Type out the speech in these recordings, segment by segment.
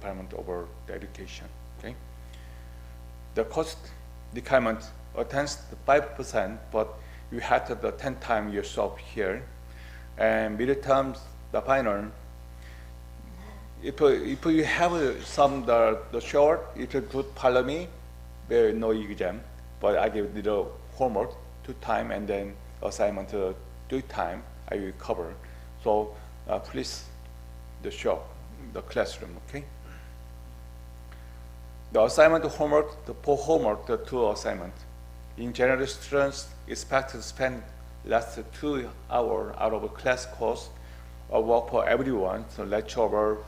Department of the Education. Okay. The cost requirement attends to 5%, but you have to the 10 times yourself here. And midterms, the final. If you have some the short, if you could follow me, there is no exam, but I give the homework 2 times and then assignment 3 times I will cover. So please show the classroom, okay? The assignment homework, the 2 assignments. In general, students expect to spend last 2 hours out of a class course or work for everyone, so lecture over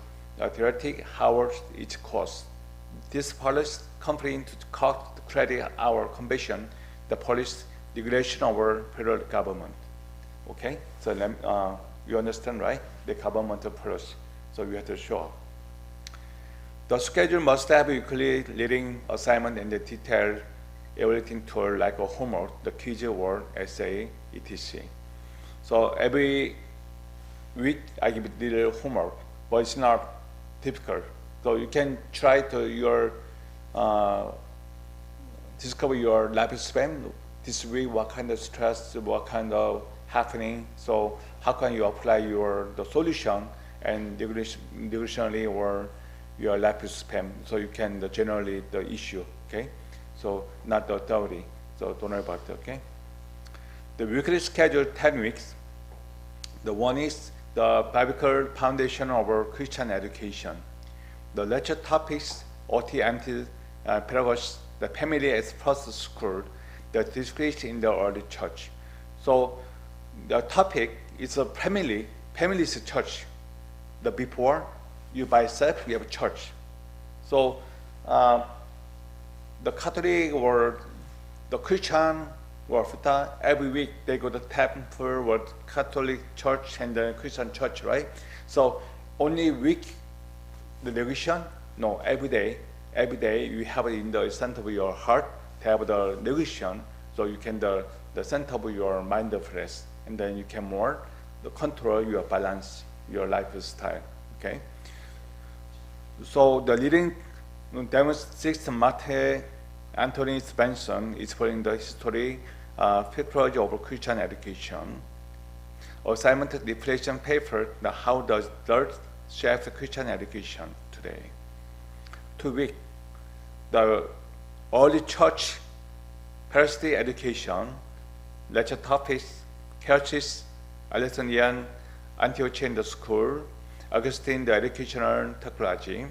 theoretic hours each course. This policy company to cut the credit hour convention, the policy regulation over federal government. Okay, so you understand, right? The government policy, so you have to show. The schedule must have equally leading assignment and the detail everything to like a homework, the quiz or essay, etc. So every week I give little homework, but it's not difficult. So you can try to discover your lifespan. This week, what kind of stress, what kind of happening. So how can you apply the solution and directionally or your lifespan, so you can generally the issue, okay? So not the theory, so don't worry about it, okay? The weekly schedule 10 weeks. The one is the biblical foundation of our Christian education. The lecture topics, OT, pedagogy, the family as first school, the displaced in the early church. So the topic is a family is a church. The before, you by yourself, you have a church. So the Catholic or the Christian or every week they go to temple or Catholic church and the Christian church, right? So only week the devotion? No, every day you have it in the center of your heart to have the devotion, so you can the center of your mindfulness, and then you can more control your balance, your lifestyle. Okay. So the leading demonstrates Mate Anthony Benson is following the history, pictures of Christian education. Assignment reflection paper, how does dirt shape the Christian education today? 2 weeks, the early church parity education, lecture topics, churches, Alexandrian, Antiochian the school, Augustine the educational technology,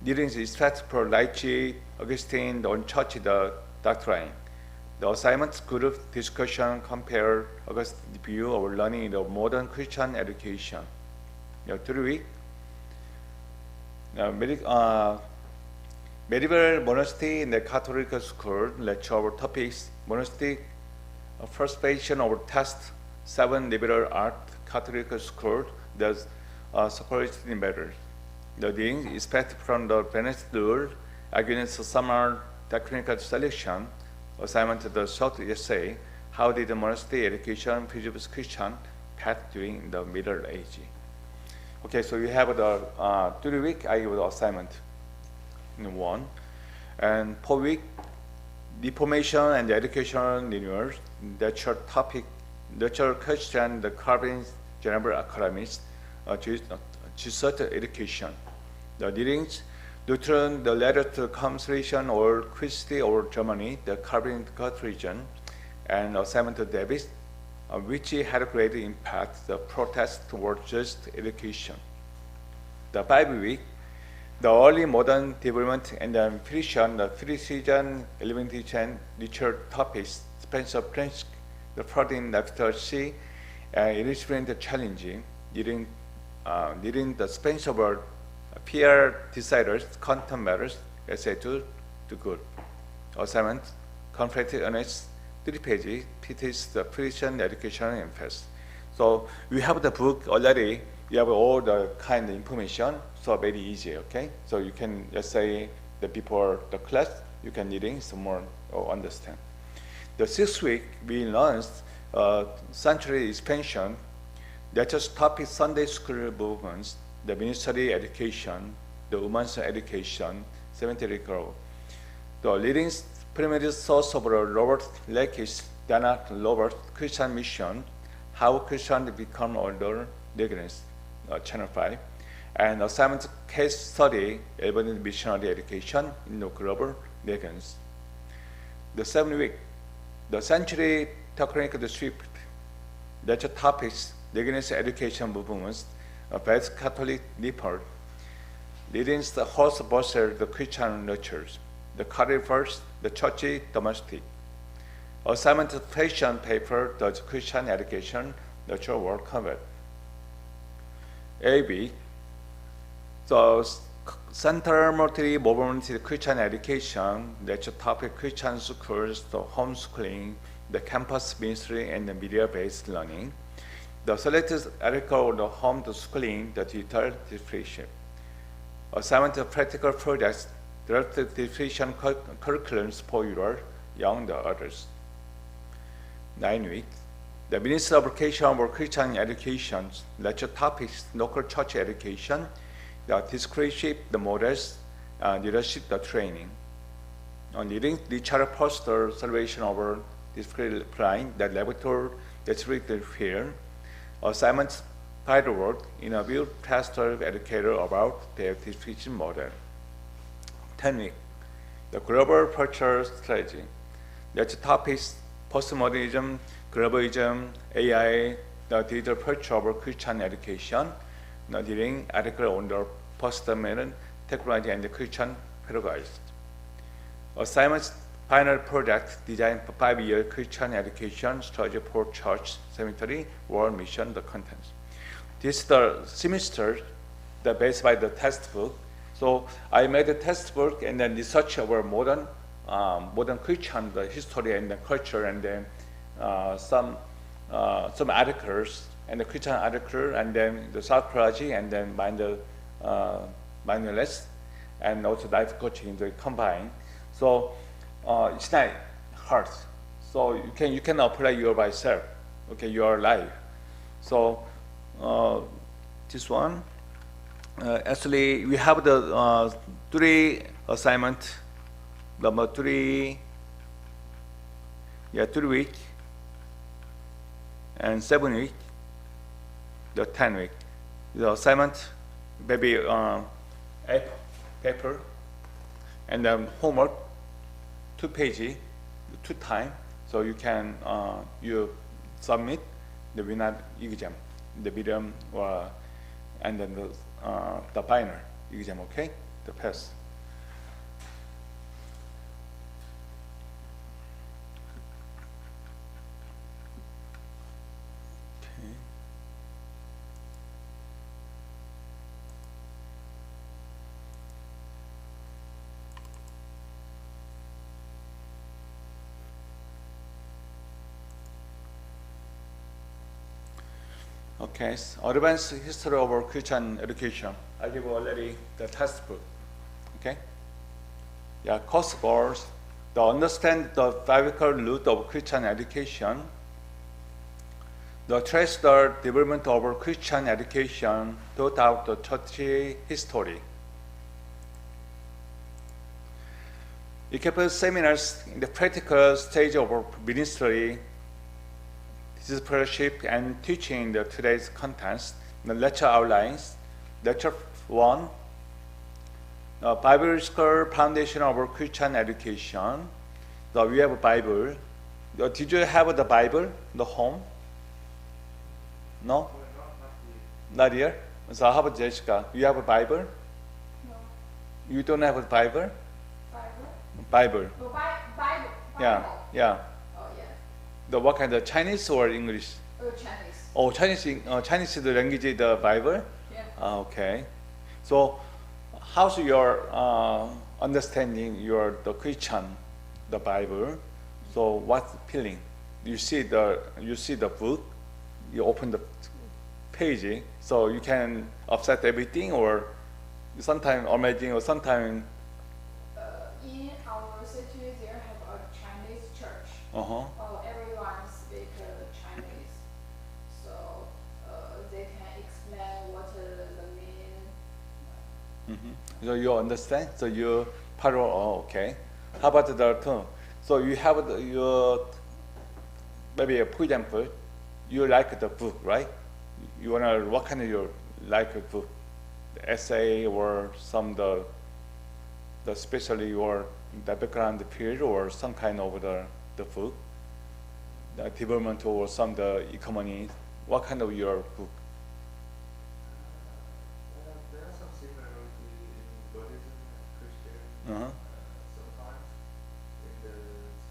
leading the respect for Leipzig, Augustine on church the doctrine. The assignment group discussion compare Augustine's view of learning in the modern Christian education. 3 weeks. Medieval monastery in the Catholic school, lecture over topics, monastic persuasion over test, 7 liberal art, Catholic school, the security matters. The thing expect from the Venice rule against summer technical selection, assignment to the short essay, how did the monastery education preserve Christian path during the Middle Age? Okay, so you have the 3 week, I give the assignment in 1. And 4 week, Reformation and the educational renewals, lecture topic, lecture question, the Calvin General Academies, Jesus education. The readings, Lutheran, the letter to Consolation or Christi or Germany, the Calvin Gut region, and assignment to Davis, which had a great impact, the protest towards just education. The 5 week, the early modern development and the Christian, the Philistine, Elementary literature topics, Spencer French, the flooding after sea, illustrating the challenging, leading the Spencer word, peer deciders, content matters, essay to good. Assignment, conflicted honest, 3 pages, PT's the Christian education emphasis. So we have the book already, you have all the kind of information, so very easy, okay? So you can, let's say, before the class, you can reading some more or understand. The 6th week, we learned century expansion, lectures topic Sunday school movements, the ministry education, the women's education, cemetery growth. The leading primary source of the Robert Lake's Dana Robert Christian mission, How Christians Become Older Legends, Channel 5, and assignment case study, Albany Missionary Education in the Global Legends. The 7 week, the Century Technical Shift, lecture topics, Legends Education Movements, Best Catholic Nepal, leading the host versus the Christian lectures, the career first, the churchy domestic. Assignment question paper, the Christian education lecture were covered. AB, the Center Multi Movement Christian Education, lecture topic Christian schools, the homeschooling, the campus ministry, and the media-based learning. The selected article on the homeschooling, the digital diffusion. Assignment of practical projects, direct diffusion curriculums for your young the others. 9 weeks. The Ministry of Education of Christian Education, lecture topics, local church education, the discipleship, the models, leadership, the training. On leading Richard Foster salvation over discipline, the laboratory, the spiritual fear. Assignments, title work, interview pastor educator about their teaching model. 10 weeks. The global culture strategy. Lecture topics, postmodernism, globalism, AI, the digital culture of Christian education, the leading article on the postmodern technology and the Christian pedagogy. Assignments, final project, design for 5-year Christian education strategy for church, cemetery, world mission, the contents. This is the semester, the based by the textbook. So I made a textbook and then research over modern Christian, the history and the culture, and then some articles and the Christian article, and then the psychology, and then mindfulness, and also life coaching, the combined. So it's not hard. So you can apply your by yourself, okay, your life. So this one, actually we have the 3 assignment, number 3, 3 week, and 7 week, the 10 week. The assignment, maybe paper, and then homework, 2 pages, 2 times. So you can you submit the winner exam, the medium, and then the final exam, okay, the pass. Okay, so advanced history of our Christian education. I give already the textbook. Okay. Yeah, course goals. To understand the biblical root of Christian education. To trace the development of our Christian education throughout the church history. Equip seminars in the practical stage of our ministry, discipleship and teaching the today's contents, the lecture outlines. Lecture 1, Biblical foundation of our Christian education. So we have a Bible. Did you have the Bible, the home? No? Not here? So how about Jessica? You have a Bible? No. You don't have a Bible? Bible? Bible. Oh, Bible. Yeah, yeah. Oh, yeah. The what kind of Chinese or English? Oh, Chinese. Oh, Chinese is the language, the Bible? Yeah. Okay. So, how's your understanding the Christian, the Bible? So, what's the feeling? You see the book, you open the page, so you can upset everything, or sometimes amazing, or sometimes. In our city, there have a Chinese church. Uh-huh. Everyone speaks Chinese, so they can explain what the mean So you understand? So you follow. Oh, okay. How about the term? So you have your maybe for example, you like the book, right? You wanna what kind of you like a book, the essay or some the especially your the background field or some kind of the book, the development or some the economy. What kind of your book? There are some similarity in Buddhism and Christianity. Uh-huh. Sometimes in the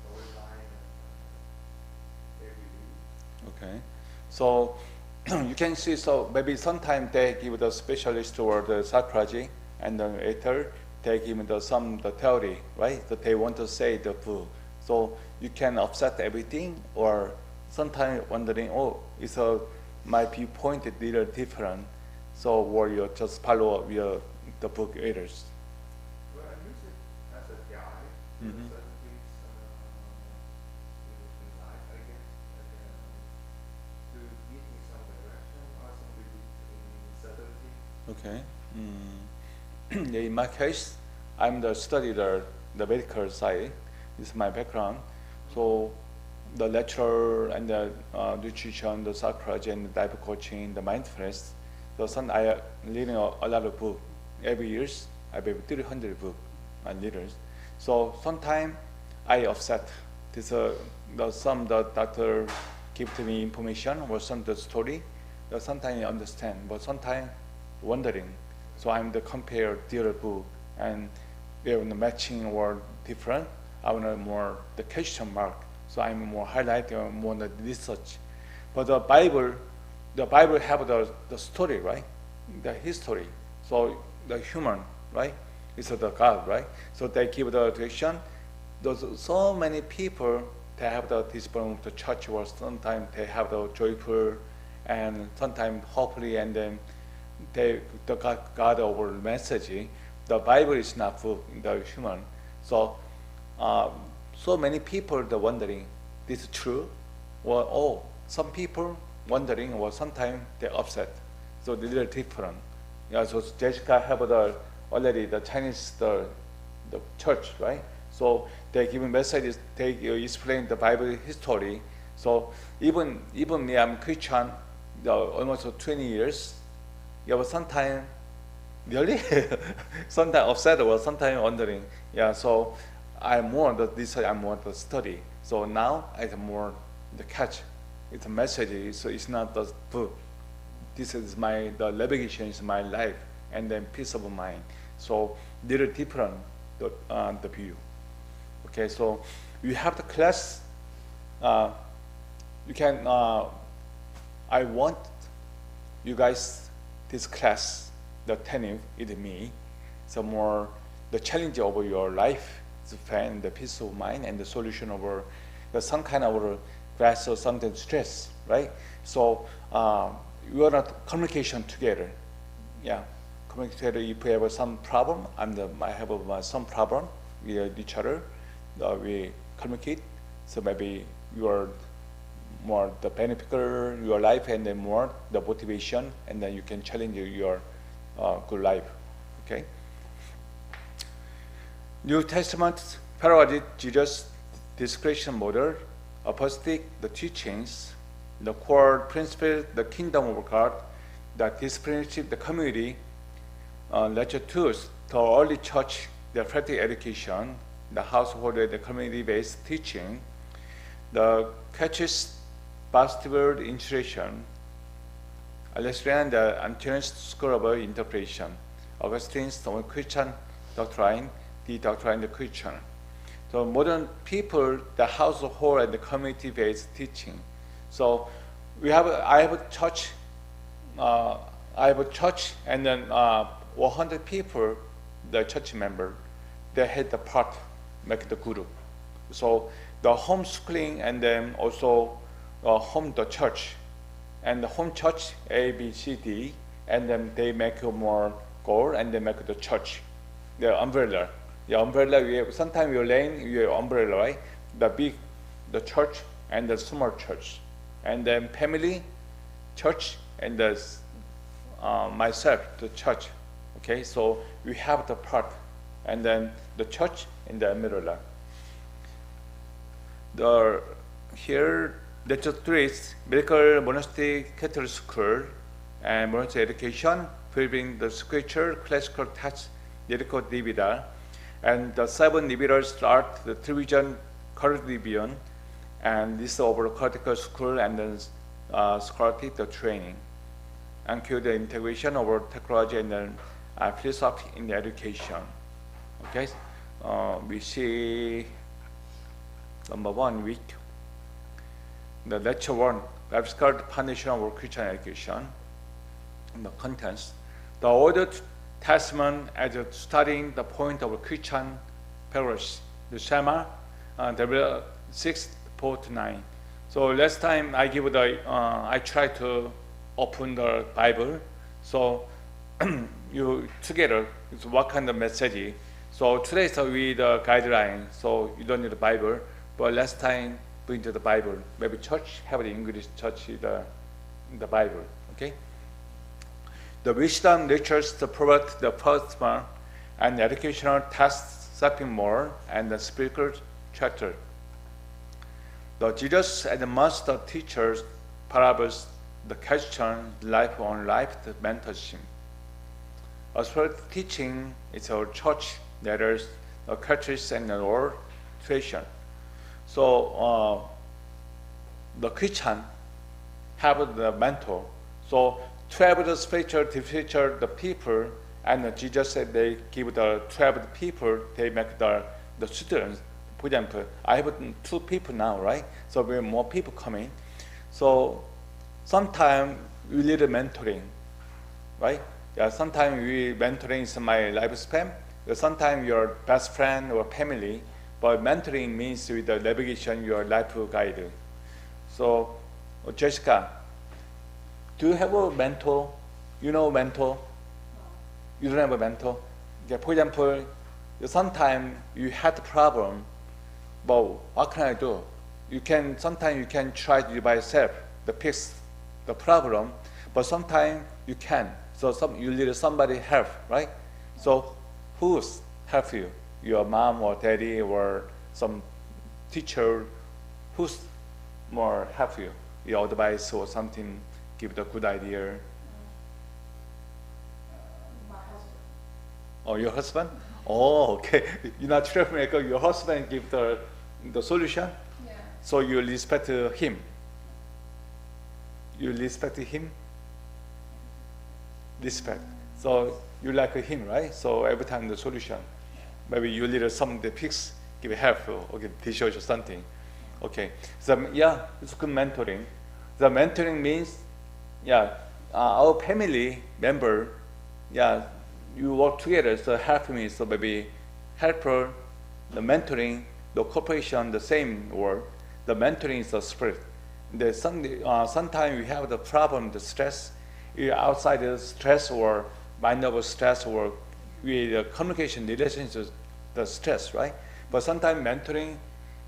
storyline and every Okay, so you can see. So maybe sometimes they give the specialist or the psychology, and then later they give the theory, right? That they want to say the book. So you can upset everything, or sometimes wondering, oh, it's my viewpoint is little different. So or you just follow your the book readers. Well, I use it as a guide to Mhm. certain things in life, I guess, to give me some direction or some belief in certainty. Okay. Yeah, in my case, I'm the study the medical side. This is my background. So the lecture and the nutrition, the psychology and the diet coaching, the mindfulness. So some I reading a lot of book every years. I read 300 book and leaders. So sometimes I upset this the doctor give to me information or some the story. Sometimes I understand, but sometimes wondering. So I'm the compare the other book and they're the matching or different. I want more the question mark. So I'm more highlighting more the research. But the Bible have the story, right? The history. So the human, right? It's the God, right? So they give the direction. There's so many people they have the discipline of the church, or sometimes they have the joyful, and sometimes hopefully, and then they the God over message. The Bible is not for the human. So so many people are wondering, this is true? Or oh, some people wondering, or sometimes they're upset. So they're little different. Yeah, so Jessica have already the Chinese the church, right? So they give messages, they explain the Bible history. So even me, I'm Christian, almost 20 years. Yeah, but sometimes really, sometimes upset or sometimes wondering. Yeah, so I'm more the research, I'm more the study. So now it's more the catch. It's a message, so it's not the book. This is the navigation is my life, and then peace of mind. So little different the view. Okay, so you have the class. You can. I want you guys this class, the tenure with me, so more the challenge over your life, to find the peace of mind and the solution over some kind of stress or something stress, right? So we are not communication together. Yeah, communicate together. If we have some problem, I have some problem with each other. We communicate. So maybe you are more the beneficial your life, and then more the motivation, and then you can challenge your good life. Okay. New Testament parodied Jesus' discretion model, apostate the teachings, the core principle, the kingdom of God, the discipleship, the community, lecture tools, the early church, the practical education, the household, the community-based teaching, the catechist, Bastard illustration, Alexander the Antonin's school of interpretation, Augustine's Christian doctrine, the doctrine of the Christian. So modern people, the household and the community-based teaching. So I have a church, and then 100 people, the church member, they had the part make the group. So the homeschooling, and then also home the church, and the home church A, B, C, D, and then they make a more goal, and they make the church, the umbrella. The umbrella, sometimes you're laying your umbrella, right? The big, the church, and the small church, and then family, church, and the myself, the church, Okay, so we have the part, and then the church in the middle. The here lecture 3 is medical monastic Catholic school and monastic education, favoring the scripture, classical text, lyrical divider, and the 7 liberals start the television, current division, and this over critical school and then scholastic the training, and cue the integration over technology and then philosophy in the education. Okay, we see number 1 week. The lecture 1, I've called Foundation of Christian Education. The contents, the Old Testament as a studying the point of Christian parish, the Shema, there were 6, 4 to 9. So last time I give the, I try to open the Bible. So you together, it's what kind of message. So today so we the guideline. So you don't need the Bible, but last time bring to the Bible. Maybe church have the English church the Bible. Okay. The wisdom lectures the prophet, the first one, and the educational tasks, something more, and the spiritual chapter. The Jesus and the master teachers parables, the question, life on life, the mentorship. As for teaching, it's our church letters, the catechism, and the Lord tradition. So the Christian have the mentor. So 12 the spiritual teacher, the people, and Jesus said they give the 12 people, they make the students. For example, I have 2 people now, right? So we have more people coming. So sometimes we need a mentoring, right? Yeah, sometimes we mentoring is my lifespan. Sometimes your best friend or family, but mentoring means with the navigation, your life guide. So Jessica, do you have a mentor? You know a mentor? You don't have a mentor? Yeah, for example, sometimes you had a problem, but what can I do? Sometimes you can try to do by yourself to fix the problem, but sometimes you can. So you need somebody help, right? So who's help you? Your mom or daddy or some teacher? Who's more help you? Your advice or something, give the good idea. My husband. Oh, your husband? Oh, okay. You're not troublemaker. Your husband give the solution. Yeah. So you respect him. You respect him. Respect. So you like him, right? So every time the solution. Maybe you need something to fix, give help, okay, teach you something. Okay. So yeah, it's good mentoring. The mentoring means, yeah, our family member, yeah, you work together, so help me, so maybe helper, the mentoring, the cooperation, the same word. The mentoring is the spirit. Sometimes we have the problem, the stress, outside the stress or mind over stress or with communication relationship, the stress, right? But sometimes mentoring,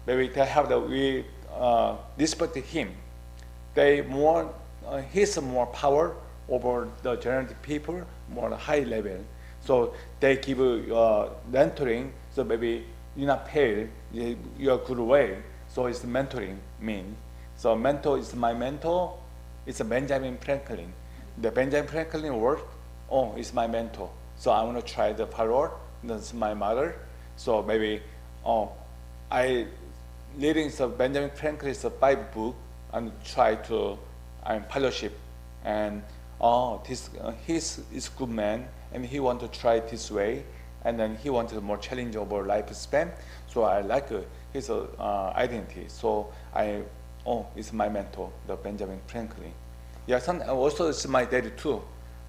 maybe they have we respect him. He's more power over the general people, more high level. So they give mentoring. So maybe you're not paid, you're a good way. So it's mentoring mean. So mentor is my mentor. It's a Benjamin Franklin. The Benjamin Franklin word, oh, it's my mentor. So I want to try the follower. That's my mother. So maybe, I reading the Benjamin Franklin's 5 book and try to fellowship, and he's good man, and he want to try this way, and then he wanted more challenge over lifespan. So I like his identity. So it's my mentor, the Benjamin Franklin. Yeah, also it's my dad too.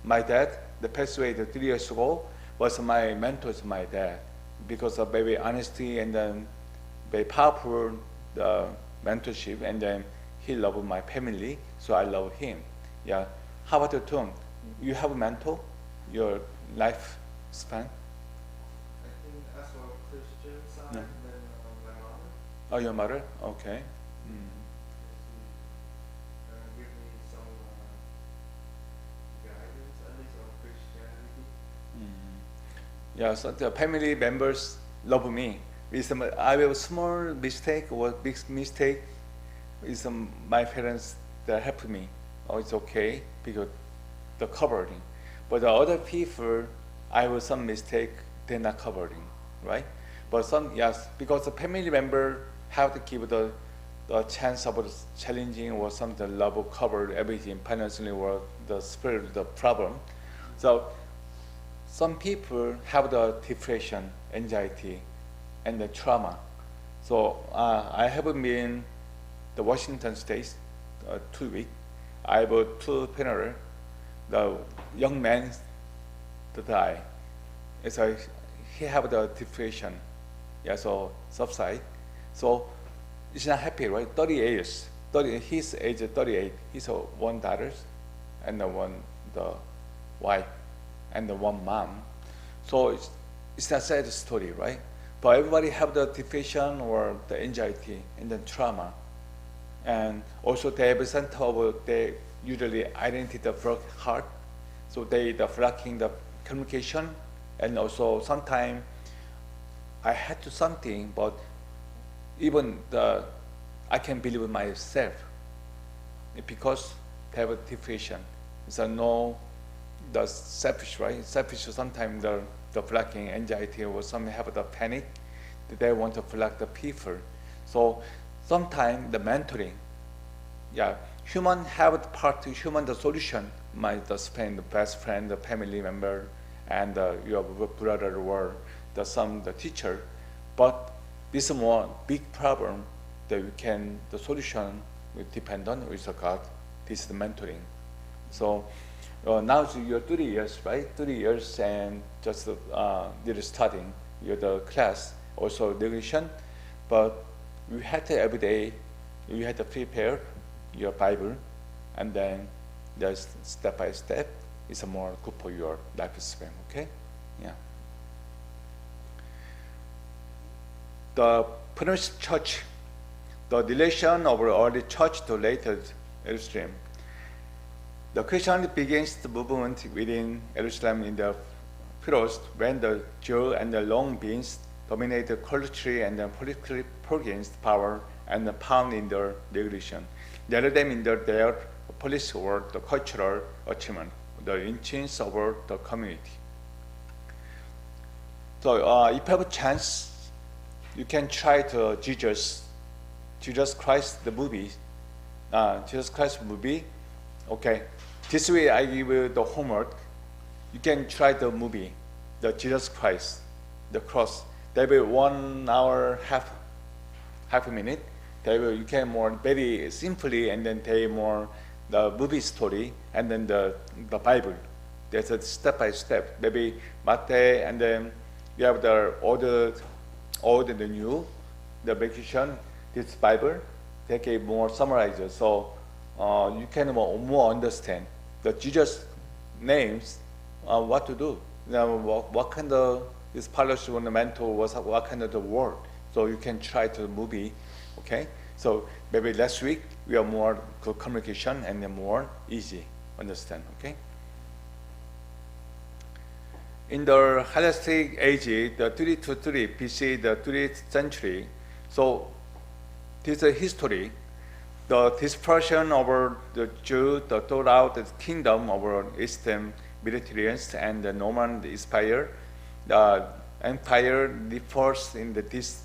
My dad, the passed away 3 years ago, was my mentor, is my dad, because of very honesty and then very powerful the mentorship, and then he loved my family, so I love him. Yeah. How about you, Tom? You have a mentor, your life span? I think as for Christian side, No. then my mother. Oh, your mother? Okay. She give me some guidance, at least on Christianity. Yeah, so the family members love me. I have a small mistake or big mistake. My parents that help me. Oh, it's okay because the covering. But the other people, I have some mistake, they're not covering, right? But some, yes, because the family member have to give the chance of challenging or something level cover everything financially or the spirit, the problem. So some people have the depression, anxiety, and the trauma. So I haven't been the Washington State 2 weeks. I have 2 funerals. The young man to die. So he have the depression. Yeah, so subside. So he's not happy, right? 30 years. His age is 38. He's 1 daughter and the wife and the 1 mom. So it's a sad story, right? But everybody have the depression or the anxiety and then trauma. And also they have a center of, they usually identity the broke heart. So they blocking the communication, and also sometimes I had to something, but even I can believe in myself because they have a depression. So no, the selfish, right? Selfish sometimes the blocking anxiety or some have the panic. They want to block the people. So sometimes the mentoring, yeah, human have the part, human the solution, the friend, the best friend, the family member, and your brother or the teacher. But this is more big problem that the solution will depend on with God. This is the mentoring. So now you're 30 years, right? 30 years and just you're studying, you're the class, also regulation, but you had to every day, you had to prepare your Bible, and then just step by step is more good for your lifespan, okay? Yeah. The Punish Church, the relation of early church to later Jerusalem. The Christianity begins the movement within Jerusalem in the first when the Jew and the long beings dominated culturally and politically against power and found in their regulation, rather than in their police or the cultural achievement, the influence over the community. So if you have a chance, you can try to Jesus Christ the movie, Jesus Christ movie. Okay, this way I give you the homework. You can try the movie, the Jesus Christ, the cross. There will be 1 hour, half a minute. You can more very simply, and then tell more the movie story, and then the Bible. There's a step by step. Maybe Matthew, and then you have the old and the new, the vacation. This Bible, they gave more summarizers, so you can more understand the Jesus names, what to do. Now, what kind of this policy fundamental was what kind of the word. So you can try to movie, okay? So maybe last week we are more good communication and then more easy understand, okay? In the Hellenistic age, the 323 BC, the 3rd century, so this is history. The dispersion over the Jew, the throughout the kingdom over Eastern Mediterranean and the Norman Empire, the empire differs in this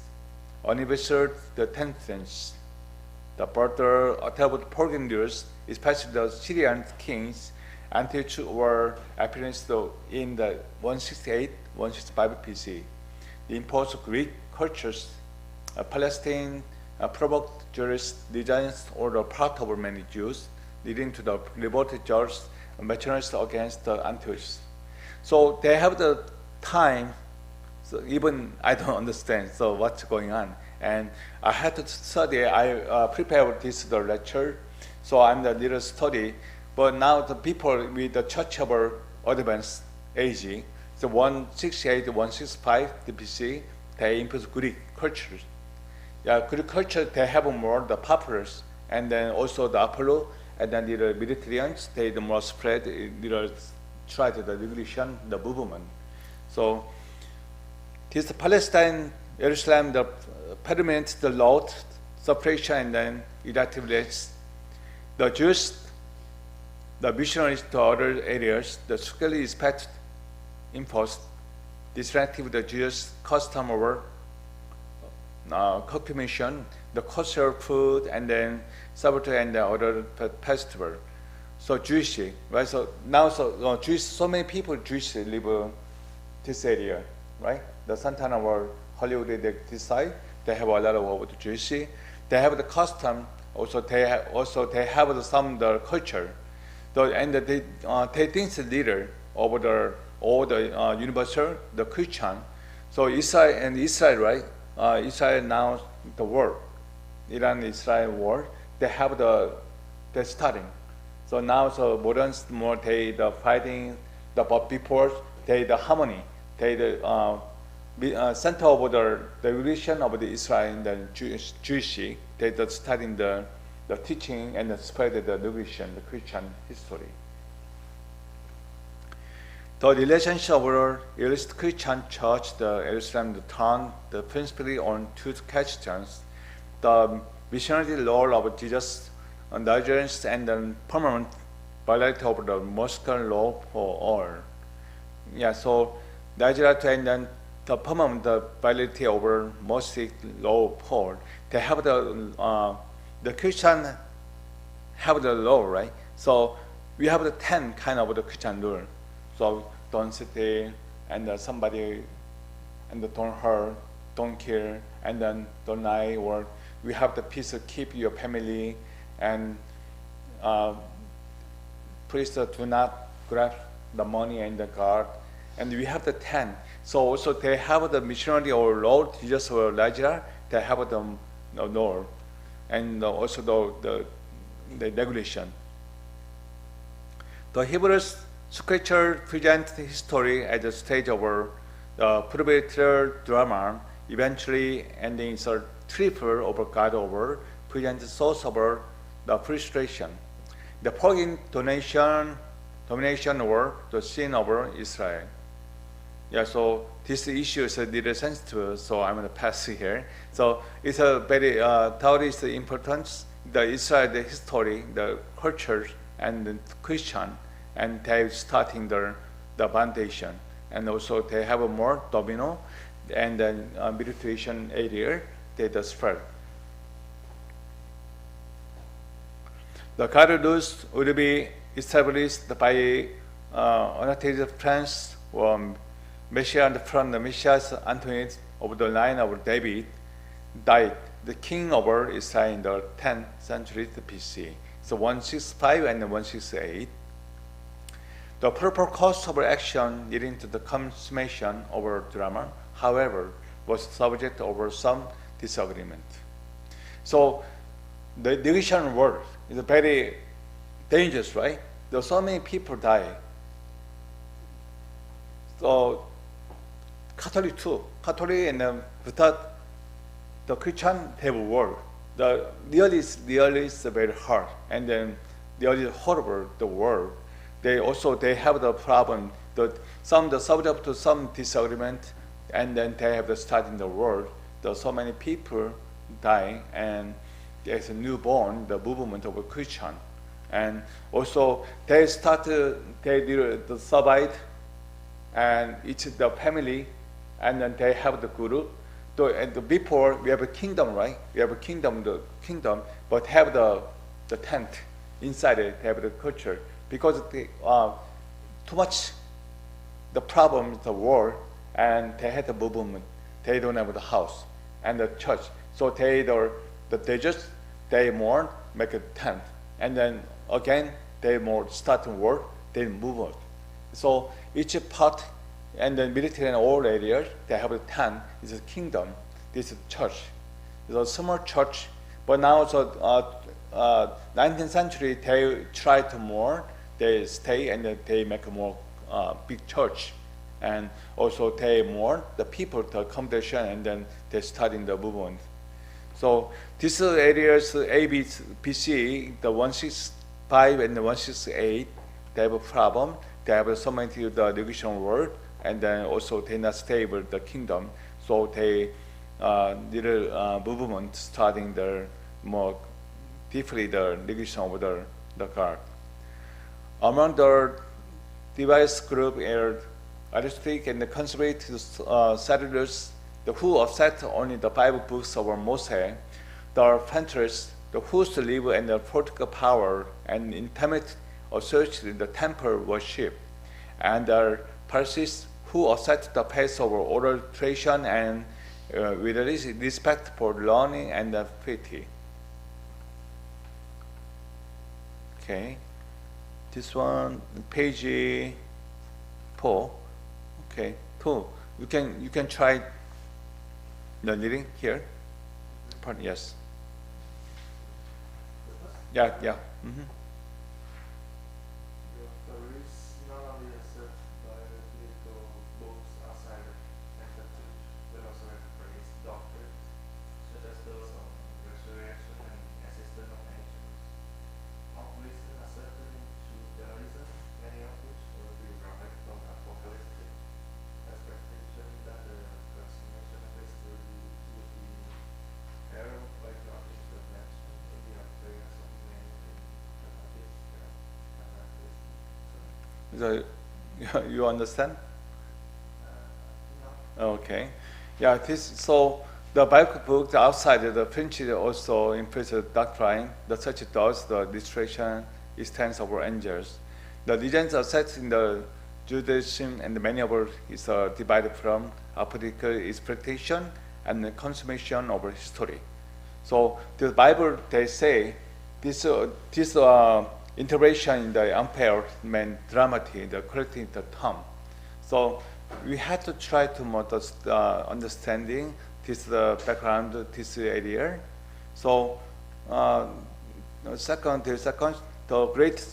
anniversary the 10th century. The further attack of Burgundians, especially the Syrian kings, Antioch were experienced in the 168, 165 BC. The impulse of Greek cultures, Palestine provoked Jewish resistance or the part of many Jews, leading to the revolted Jews mercenaries against the Antioch. So they have the time, so even I don't understand so what's going on. And I had to study, I prepared this the lecture, so I'm the little study, but now the people with the church of advanced age, the 168, 165 BC, they impose Greek culture. Yeah, Greek culture, they have more the populars, and then also the Apollo, and then the Mediterraneans, they the more spread, try to the revolution, the movement. So this Palestine, Jerusalem, the permanent, the Lord, separation, and then elective villages. The Jews, the missionaries to other areas, the strictly respect, enforced, disruptive the Jewish custom over cook mission, the kosher food, and then Sabbath and the other festival. So Jewish, right? So now, Jewish, so many people Jewish live this area, right? The Santana or Hollywood, this side, they have a lot of Jewish. They have the custom. Also, they have some the culture. And they think the leader over all the universal, the Christian. So Israel, right? Israel now the war, Iran-Israel war. They have they're starting. So now, moderns more the fighting, but before the harmony, center of the religion of the Israel and the Jewish, they studying the teaching and spread the religion, the Christian history. The relationship of the Christian church, the Jerusalem, turned principally on two questions: the missionary role of Jesus, Nazareth, and the permanent violation of the Moscow law for all. Yeah, so Nazareth and then the permanent violation over Moscow law for all. They have the Christian have the law, right? So we have the 10 kind of the Christian rule. So don't steal, and somebody, and don't hurt, don't kill, and then don't lie, or we have the peace to keep your family, and please do not grab the money and the guard, and we have the 10. So also they have the missionary or Lord Jesus or Lazarus, they have the law, and also the regulation. The Hebrews Scripture present history at the stage of the pivotal drama, eventually ending in a triple over God over, present the source of the frustration, the pagan domination over the sin over Israel. Yeah, so this issue is a little sensitive, so I'm going to pass it here. So it's a very Taoist importance, the Israel, the history, the culture, and the Christian, and they starting the foundation, and also they have a more domino, and then meditation area they just spread. The Catholics would be established by annotated France or Messiah from the Messiah Antoinette of the line of David died, the king of Israel in the 10th century BC. So 165 and 168. The proper course of action leading to the consummation of a drama, however, was subject over some disagreement. So the division word is very dangerous, right? There's so many people die. So Catholic too. Catholic and without the Christian they have a war. The really is very hard, and then really horrible the war. They have the problem that the subject to some disagreement, and then they have to start in the war. There's so many people dying, and there's a newborn, the movement of a Christian, and also they survive, and it's the family, and then they have the guru. So, and before we have a kingdom, right? We have a kingdom, but have the tent inside it. They have the culture because too much. The problem is the war, and they had the movement. They don't have the house and the church, so they more make a tent, and then again they more start work. They move on. So each part. And then military and all areas, they have a tent. It's a kingdom. This is church. It's a small church, but now 19th century they try to more. They stay and then they make a more big church, and also they more the people the accommodation, and then they start in the movement. So these areas A, B, C, the 165 and the 168, they have a problem. They have so many the education world. and then also they not stable the kingdom. So they little movement starting the more deeply the negation of the God. Among the device group are artistic and the conservative settlers, who accept only the 5 books of Moses, the fanatics, whose live in the political power and intimate associated the temple worship, and the Pharisees who accept the pace of oral tradition and with respect for learning and the piety. Okay, this one, page 4. Okay, 2. You can try the reading here. Pardon, yes. Yeah, yeah. Mm-hmm. The Pharisees not only accept biological books outside and the church, but also embrace doctrines such as those on resurrection and existence of angels. All reasons accepted into Judaism, many of which were derived from apocalyptic expectation that the consummation of history would be heralded by God's intervention in the affairs of humanity. You understand? No. Okay. Yeah, so the Bible book outside the French also implicit doctrine. The church does the illustration extends over angels. The legends are set in the Judaism and many of it is divided from a particular expectation and the consummation of history. So the Bible, they say this intervention in the empire meant dramatic, the correcting the term. So we had to try to model understanding this background, this area. So second, the great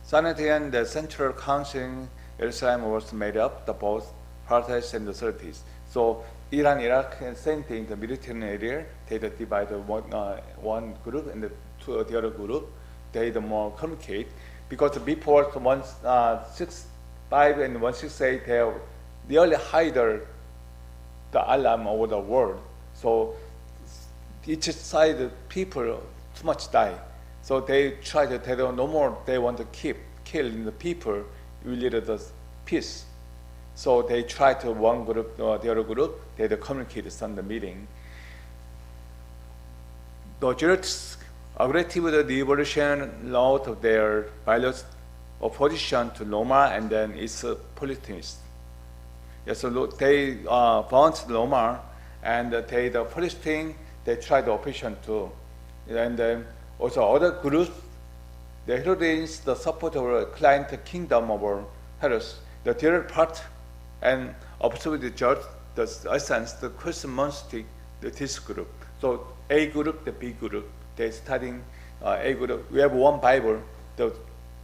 Sanhedrin, the central council in Jerusalem was made up the both parties and the authorities. So Iran, Iraq, and same thing, the Mediterranean area, they divide one group and the other group. They more communicate because before 165 and 168 they nearly hide the alarm over the world. So each side people too much die. So they try to tell them no more. They want to keep killing the people. We need the peace. So they try to one group or the other group. They communicate on the meeting. The Jews aggressive the revolution loud of their violent opposition to Roma and then its politics. Yeah, so they bound Roma and the first thing they tried the opposition too. And then also other groups, the Herodians, the support of a client kingdom of Herod, the third part and opposite the judge, the essence, the Christian monastic, this group. So A group, the B group. They studying A group. We have one Bible,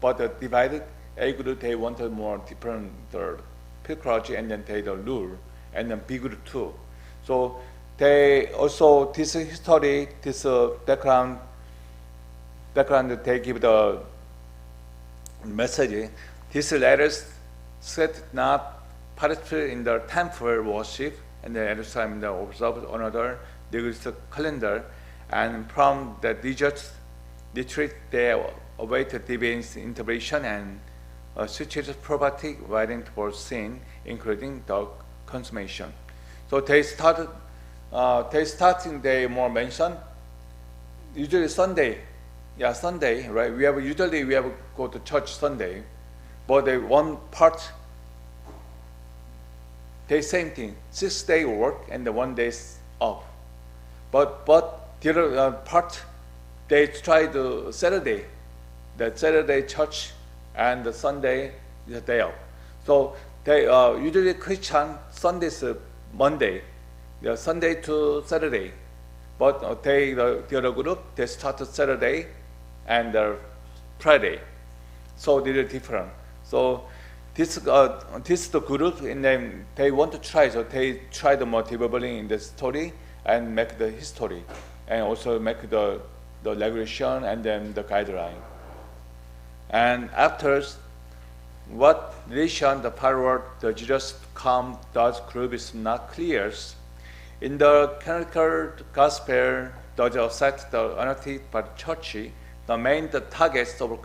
but the divided A group they wanted more different the pedagogy and then they the rule, and then B group too. So they also this history, this background they give the message. These letters said not participate in the temple worship and then every time they observe another the calendar. And from the digits, retreat, they await the divine intervention and switches property riding towards sin, including the consummation. So they starting they more mention usually Sunday. Yeah, Sunday, right? Usually we have go to church Sunday, but the one part they same thing, 6 day work and the 1 day off. But the other part, they try the Saturday, the Saturday church, and the Sunday is a day off. So they usually Christian Sunday is Monday, Sunday to Saturday. But the other group they start Saturday and Friday, so they're different. So this the group, and then they want to try. So they try the motivability in the story and make the history, and also make the regulation and then the guideline. And after what relation the follower the Jesus come those group is not clear. In the canonical gospel, those affect the anointed by the church, the main the targets of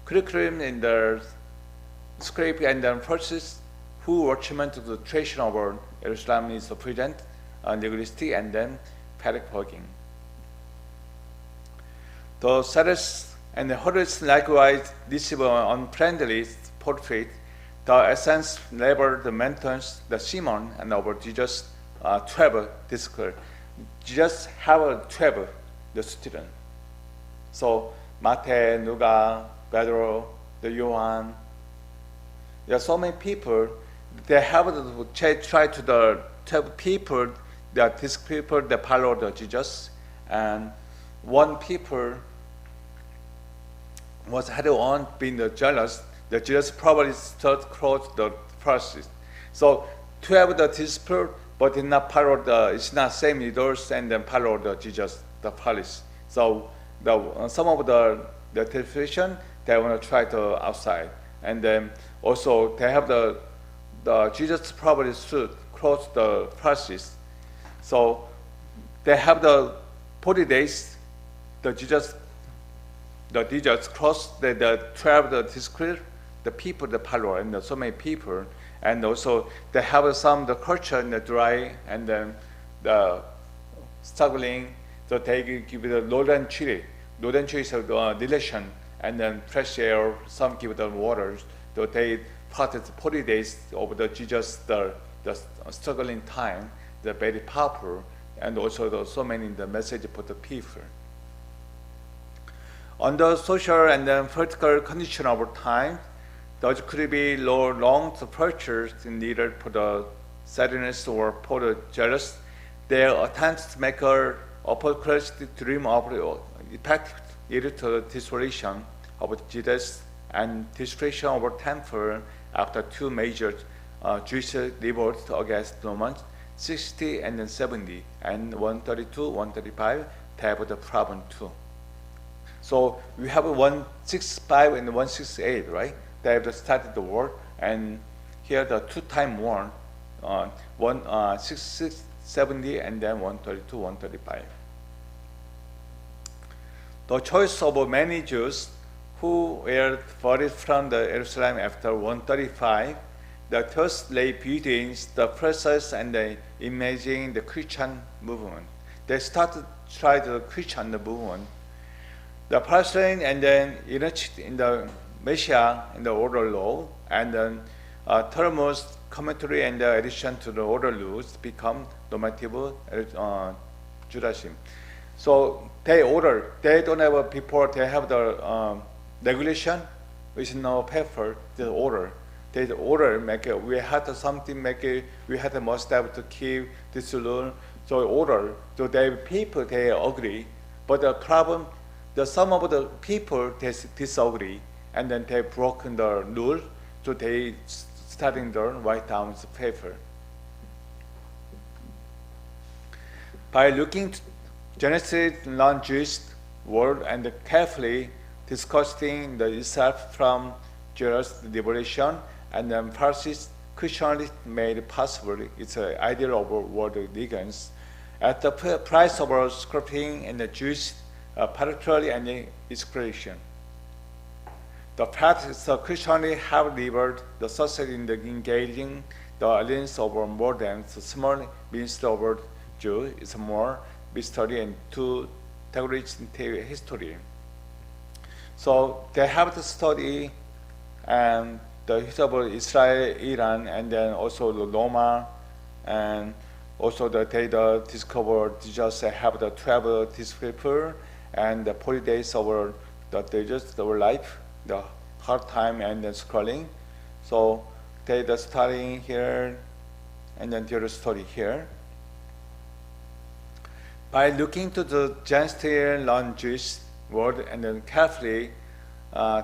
curriculum in the script and then verses who watchmen to the tradition of Jerusalem is present, legalistic and then pedagoguing. The Sadducees and the Pharisees likewise receive unfriendly portrait. The essence labor the mentors, the Simon, and over Jesus 12 disciple. Jesus have 12 the student. So Matthew, Nuga, Pedro, the Johann. There are so many people. They have to try to the 12 people. That these people they follow the Jesus, and one people was had on being the jealous. The Jesus probably start close the Pharisees. So 12 the disciple, but did not follow the. It's not same leaders and then follow the Jesus the Pharisees. So the some of the television they want to try to outside, and then also they have the Jesus probably stood close the Pharisees. So they have the 40 days. The Jesus crossed the 12 the disciple, the people, the follower, and so many people, and also they have some the culture in the dry and then the struggling. So they give the Lordland tree. Lordland tree is a relation, and then fresh air. Some give the waters. So they parted 40 days of the Jesus the struggling time. The very powerful, and also so many the message for the people. On the social and then political condition over time, those could be long departures needed for the sadness or for the jealous. Their attempts to make a apocalyptic dream of effect lead to the desolation of Jesus and destruction of the temple after two major Jewish revolts against Romans. 60 and then 70 and 132, 135 they have the problem too. So we have 165 and 168, right? They have started the war, and here the two-time war, 166, 70 and then 132, 135. The choice of many Jews who were deported from the Jerusalem after 135. The first lay begins the process and the imaging the Christian movement. They started to try the Christian movement. The Palestine and then enriched in the Messiah in the oral law, and then Talmud's commentary and the addition to the oral laws become normative Judaism. So they don't have before they have the regulation, which is no paper, the order. The order make it, we had something make it, we had must have to keep this rule. So order, so people they agree, but the problem, some of the people they disagree, and then they broken the rule, so they starting to write down the paper. By looking to Genesis non-Jewish world and carefully discussing the itself from Jewish liberation, and then Pharisees Christianity made possible its ideal of world religions at the price of scripting and the Jewish particularly and inspiration. The practice of Christianity have delivered the success in the engaging the alliance of more than the small ministry of Jew is more mystery and to history. So they have to study and the history of Israel, Iran, and then also the Roma, and also the data discovered just have the 12 these people and the 40 days over the just our life, the hard time and then scrolling. So they the studying here and then the study here. By looking to the Gentile non-Jewish world and then carefully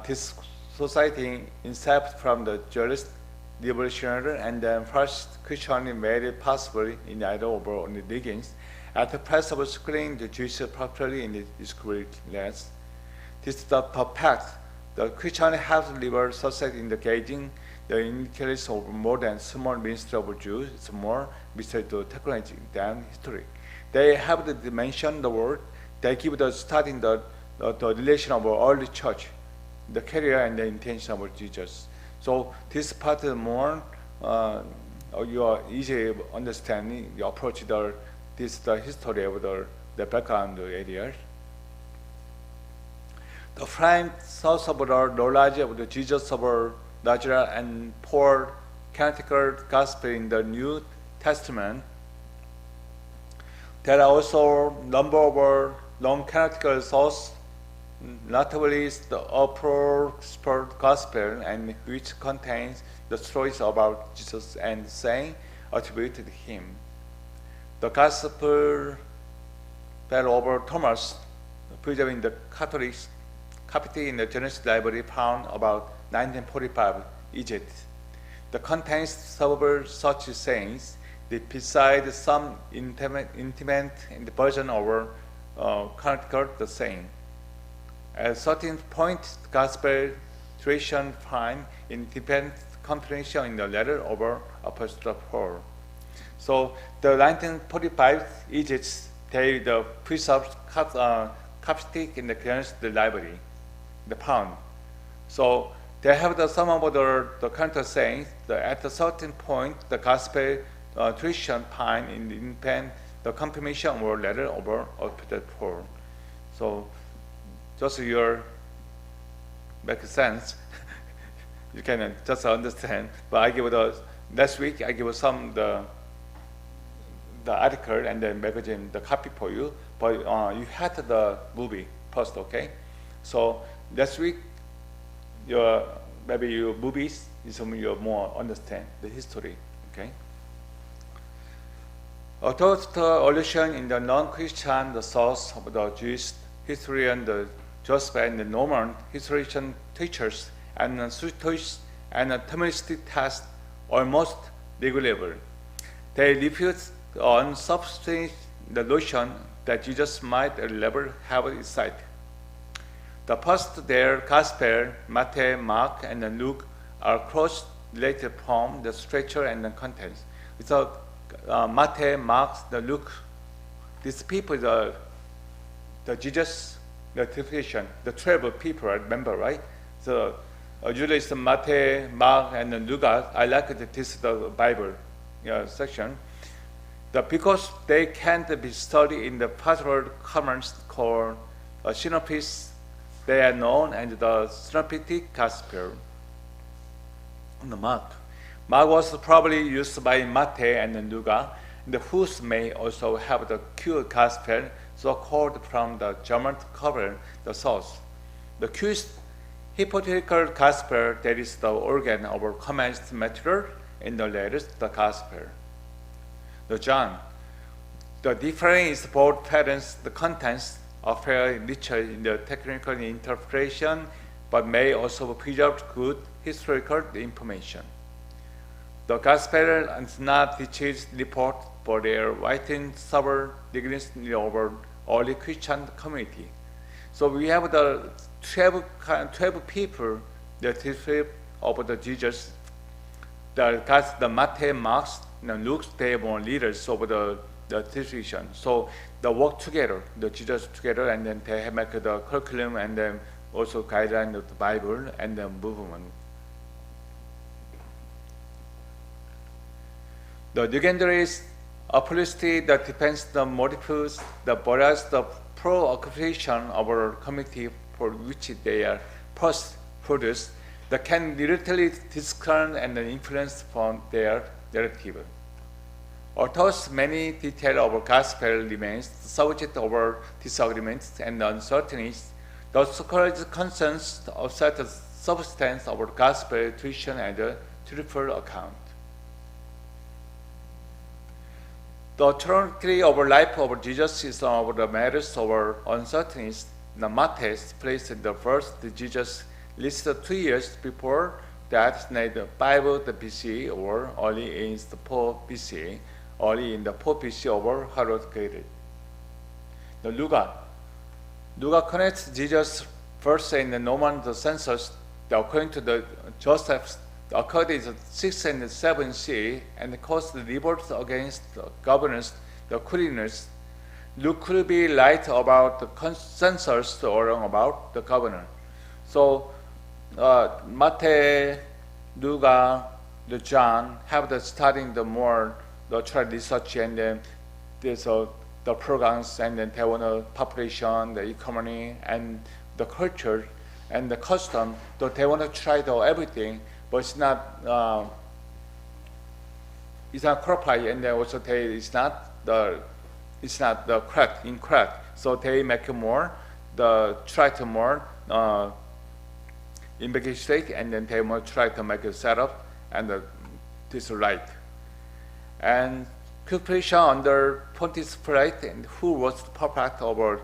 this society incept from the Jewish revolutionary and then first Christianity made it possible in either over religions at the price of screening the Jewish properly in the school lands. This is the perfect The Christian half-believer success in the gauging the increase of more than small ministry of Jews is more mystery to technology than history. They have the dimension, the word, they give the studying the relation of our early church, the career and the intention of Jesus. So this part is more you are easy understanding, you approach the history of the background area. The prime source of the knowledge of the Jesus of Nazareth and Paul canonical gospel in the New Testament. There are also a number of non-canonical sources, notably the Upper Gospel, and which contains the stories about Jesus and saying attributed to him. The Gospel that over Thomas, preserved in the Catholic copy in the Genesis Library found about 1945 Egypt. The contains several such sayings, besides some intimate in the version of canonical the saying. At a certain point, the Gospel tradition find independent confirmation in the letter of Apostle Paul. So the 1945 Egypt, the preserved Coptic in the Genesis Library, the pound. So they have some of the counter sayings. At a certain point, the Gospel tradition find in the confirmation or letter of Apostle Paul. So just your make sense. You can just understand. But I give next week I give some the article and the magazine, the copy for you. But you had the movie first, okay? So next week, maybe your movies is you more understand the history, okay? A third allusion in the non-Christian, the source of the Jewish historian, the Joseph and the Norman historian teachers and the Suitoists and the Thomistic test almost negligible. They refute on substance the notion that Jesus might never have his sight. The first their Gospel, Matthew, Mark, and Luke are cross-related from the structure and the contents. So Matthew, Mark, the Luke, these people, the Jesus, the tradition, the 12 people, I remember, right? So usually it's Matthew, Mark, and Luke. I like this the Bible section. Because they can't be studied in the pastoral commons called synopsis, they are known as the synoptic gospel. The Mark was probably used by Matthew and Luke, whose may also have the Q gospel, so called from the German to cover the source. The Q is hypothetical gospel, that is the organ of commenced material in the letters, the gospel. The John, the difference is both patterns, the contents are fairly richer in the technical interpretation, but may also preserve good historical information. The Gospel does not teach report, but they are writing several degrees over early Christian community. So we have the 12 people, the history of the Jesus, the Matthew, Mark, and Luke, they were leaders of the tradition. So they work together, the Jesus together, and then they make the curriculum and then also guideline of the Bible and the movement. The legendaries publicity that depends the motives, the bias, the pro-occupation of our community for which they are first produced, that can literally discern and influence from their narrative. Although many details of our gospel remains subject to our disagreements and uncertainties, the scholarly consensus accept the substance of our gospel tradition and a truthful account. The trajectory of our life of Jesus is over the matters of our uncertainties. The Matthew placed in the first Jesus listed 2 years before that, the 5 BC or early in the 4 BC, early in the 4 BC over Herod created. The Luca connects Jesus first in the Norman the census, according to the Joseph's, the accord is 6 and 7 C, and caused the revolt against the governors, the Quirinians. Luke could be light about the census or about the governor. So Matthew, Luke, the John have the studying the more the try research, and then there's the programs, and then they want the population, the economy, and the culture and the custom. So they want to try the everything, but it's not qualified, and then also it's not the correct. So they make more try to more investigate, and then they will try to make a setup and this right. And preparation under Pontius Pilate, and who was perfect over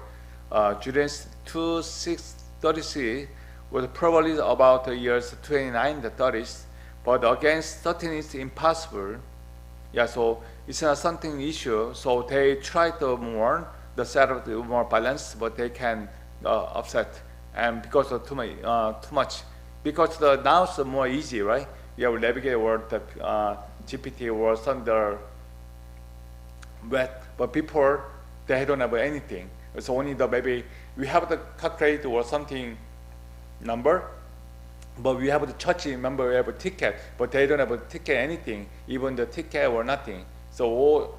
Judeans 2:6-33, was probably about the years 29 to 30s, but against 13 is impossible. Yeah, so it's not something issue. So they try to more the setup more balanced, but they can upset, and because of too much. Because now it's more easy, right? You have navigate word, the GPT was under wet, but before they don't have anything. It's only maybe we have the calculate or something number, but we have the church member, we have a ticket, but they don't have a ticket anything, even the ticket or nothing. So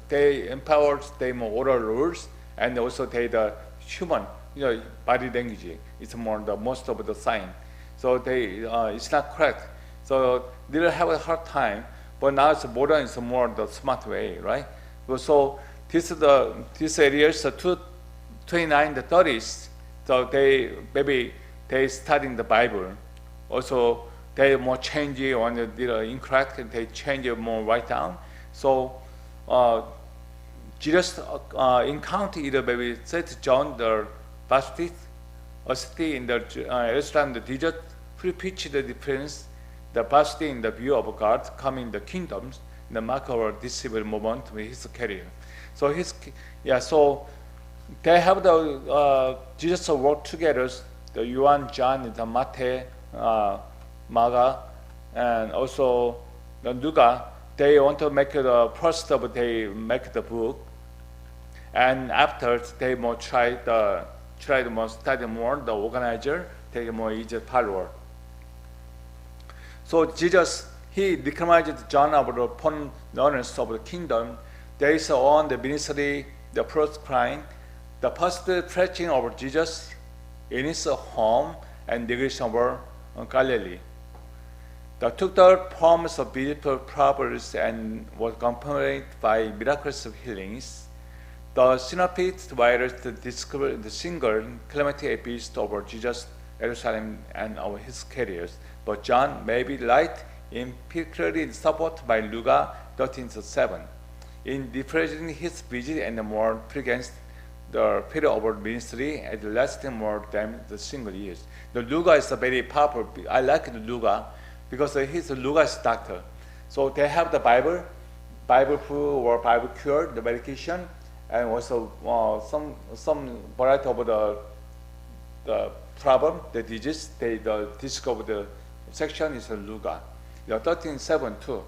they empower them oral rules, and also they the human, body language. It's more the most of the sign. So it's not correct. So they have a hard time, but now it's modern, it's more the smart way, right? So this area is 29 to 30s. So they studying the Bible. Also they more change on the incorrect, and they change it more right down. So Jesus encountered maybe St. John the Baptist, a city in the Jerusalem, the desert, preached the difference, the Baptist in the view of God coming the kingdoms, the mark of our disciple moment with his career. So so they have the Jesus work together, the Yuan, John, the Matthew, Mark, and also the Luca. They want to make the first of they make the book, and after they more try to more study more the organizer, take more easy follower. So Jesus he recognized John of the upon learners of the kingdom. There is on the ministry the first crying, the first preaching of Jesus in his home and negation over Galilee. They took the promise of beautiful proverbs and was accompanied by miraculous healings. The synoptic writers describe the single calamity beast over Jesus, Jerusalem, and over his careers. But John may be light, in particularly supported by Luke 13:7. In rephrasing his visit and more against the period of ministry and lasting more than the single years. The Luke is a very powerful. I like the Luke because his Luke is doctor. So they have the Bible food or Bible cure, the medication, and also some variety of the problem, the disease. They discover the section is a Luke. 13:7 too.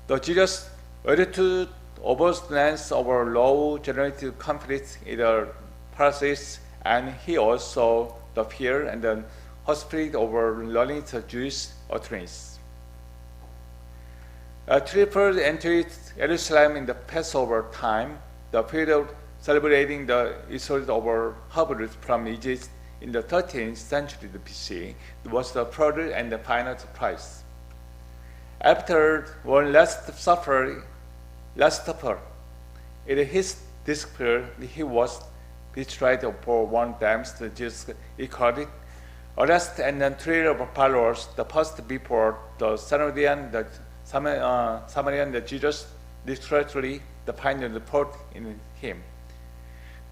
The Jesus attitude overstands over low generated conflict in the Pharisees, and he also the fear and the hospitality over learning the Jewish attorneys. Triple entered Jerusalem in the Passover time, the period celebrating the Israel over harvest from Egypt in the 13th century BC, was the third and the final surprise. After one last supper, in his discipline, he was betrayed for one time. Jesus recorded, arrest and then 3 of followers. The first before the Samaritan, the Jesus literally the final report in him.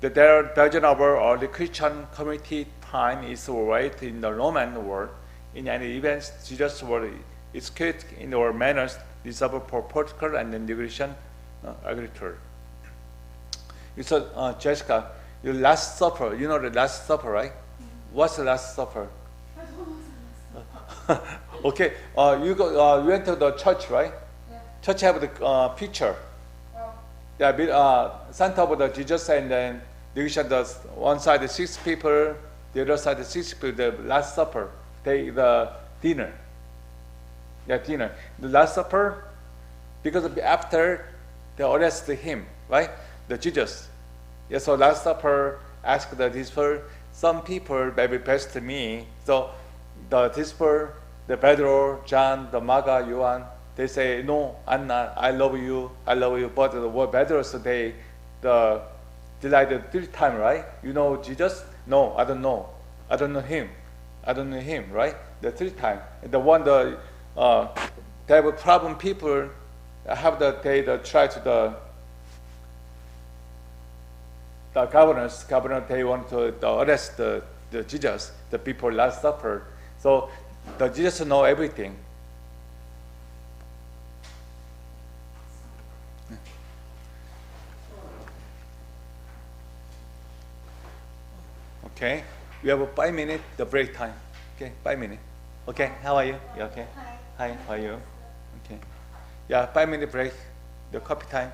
There are dozens of early Christian community time is right in the Roman world. In any event, Jesus was executed in our manners reserved for political and immigration agriculture. So Jessica, Your Last Supper. You know the Last Supper, right? What's the Last Supper? I don't know what's the last one. Okay. You went to the church, right? Yeah. Church have the picture. Oh. Yeah, center of the Jesus, and then division the one side the 6 people, the other side the 6 people. The Last Supper, the dinner. Yeah, dinner. The Last Supper, because after they arrested him, right? The Jesus. Yeah, so Last Supper asked the disciple, some people maybe best to me. So the disciple, the Pedro, John, the Maga, Yuan, they say, no, I'm not. I love you. But the word Pedro, so they like the 3rd time, right? You know Jesus? No, I don't know. I don't know him, right? The 3rd time. The one they have a problem. People have they try to the governor they want to arrest the Jesus, the people Last Supper. So the Jesus know everything. Okay, we have a 5 minute the break time. Okay, 5 minutes. Okay, how are you? You okay? Hi, how are you? Okay, yeah, 5 minute break. The coffee time.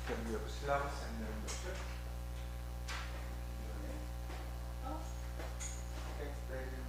Can we have syllabus and then lecture? Okay, very good.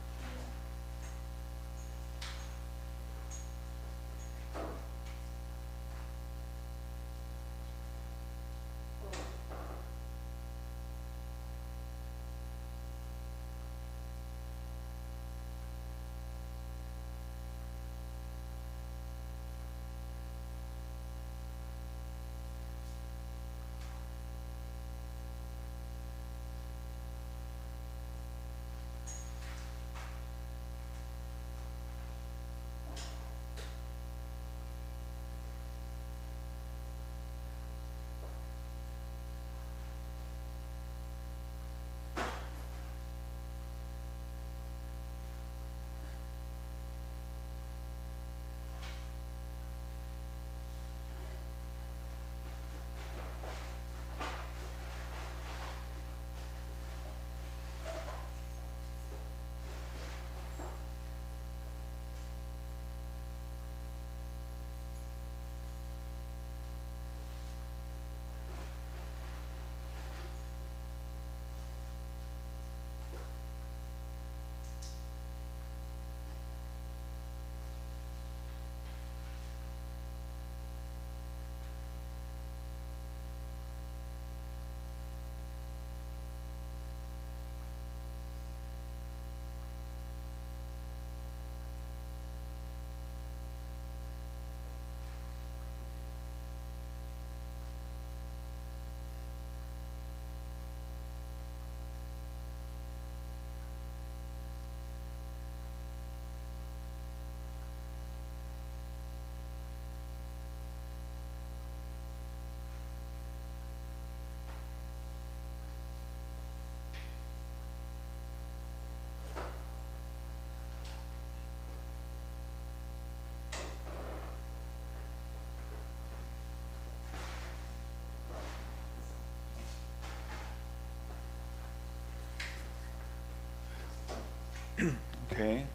Okay.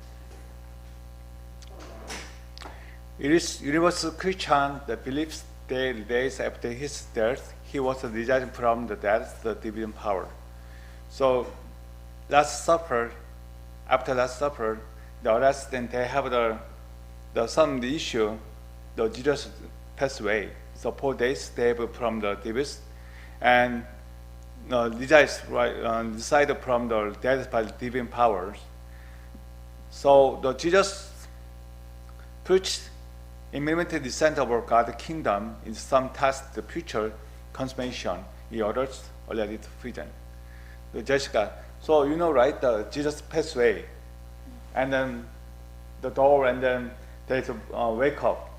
It is universal Christian that believes that days after his death, he was residing from the dead, the divine power. So, Last Supper, after Last Supper, the rest then they have some issue, the Jesus passed away. So 4 days they have from the divorce, and decided from the death by divine powers. So the Jesus preached immediate descent of God's kingdom in some task the future consummation in others already to present. So Jessica, so you know, right? Jesus passed away, and then the door, and then there's a wake up.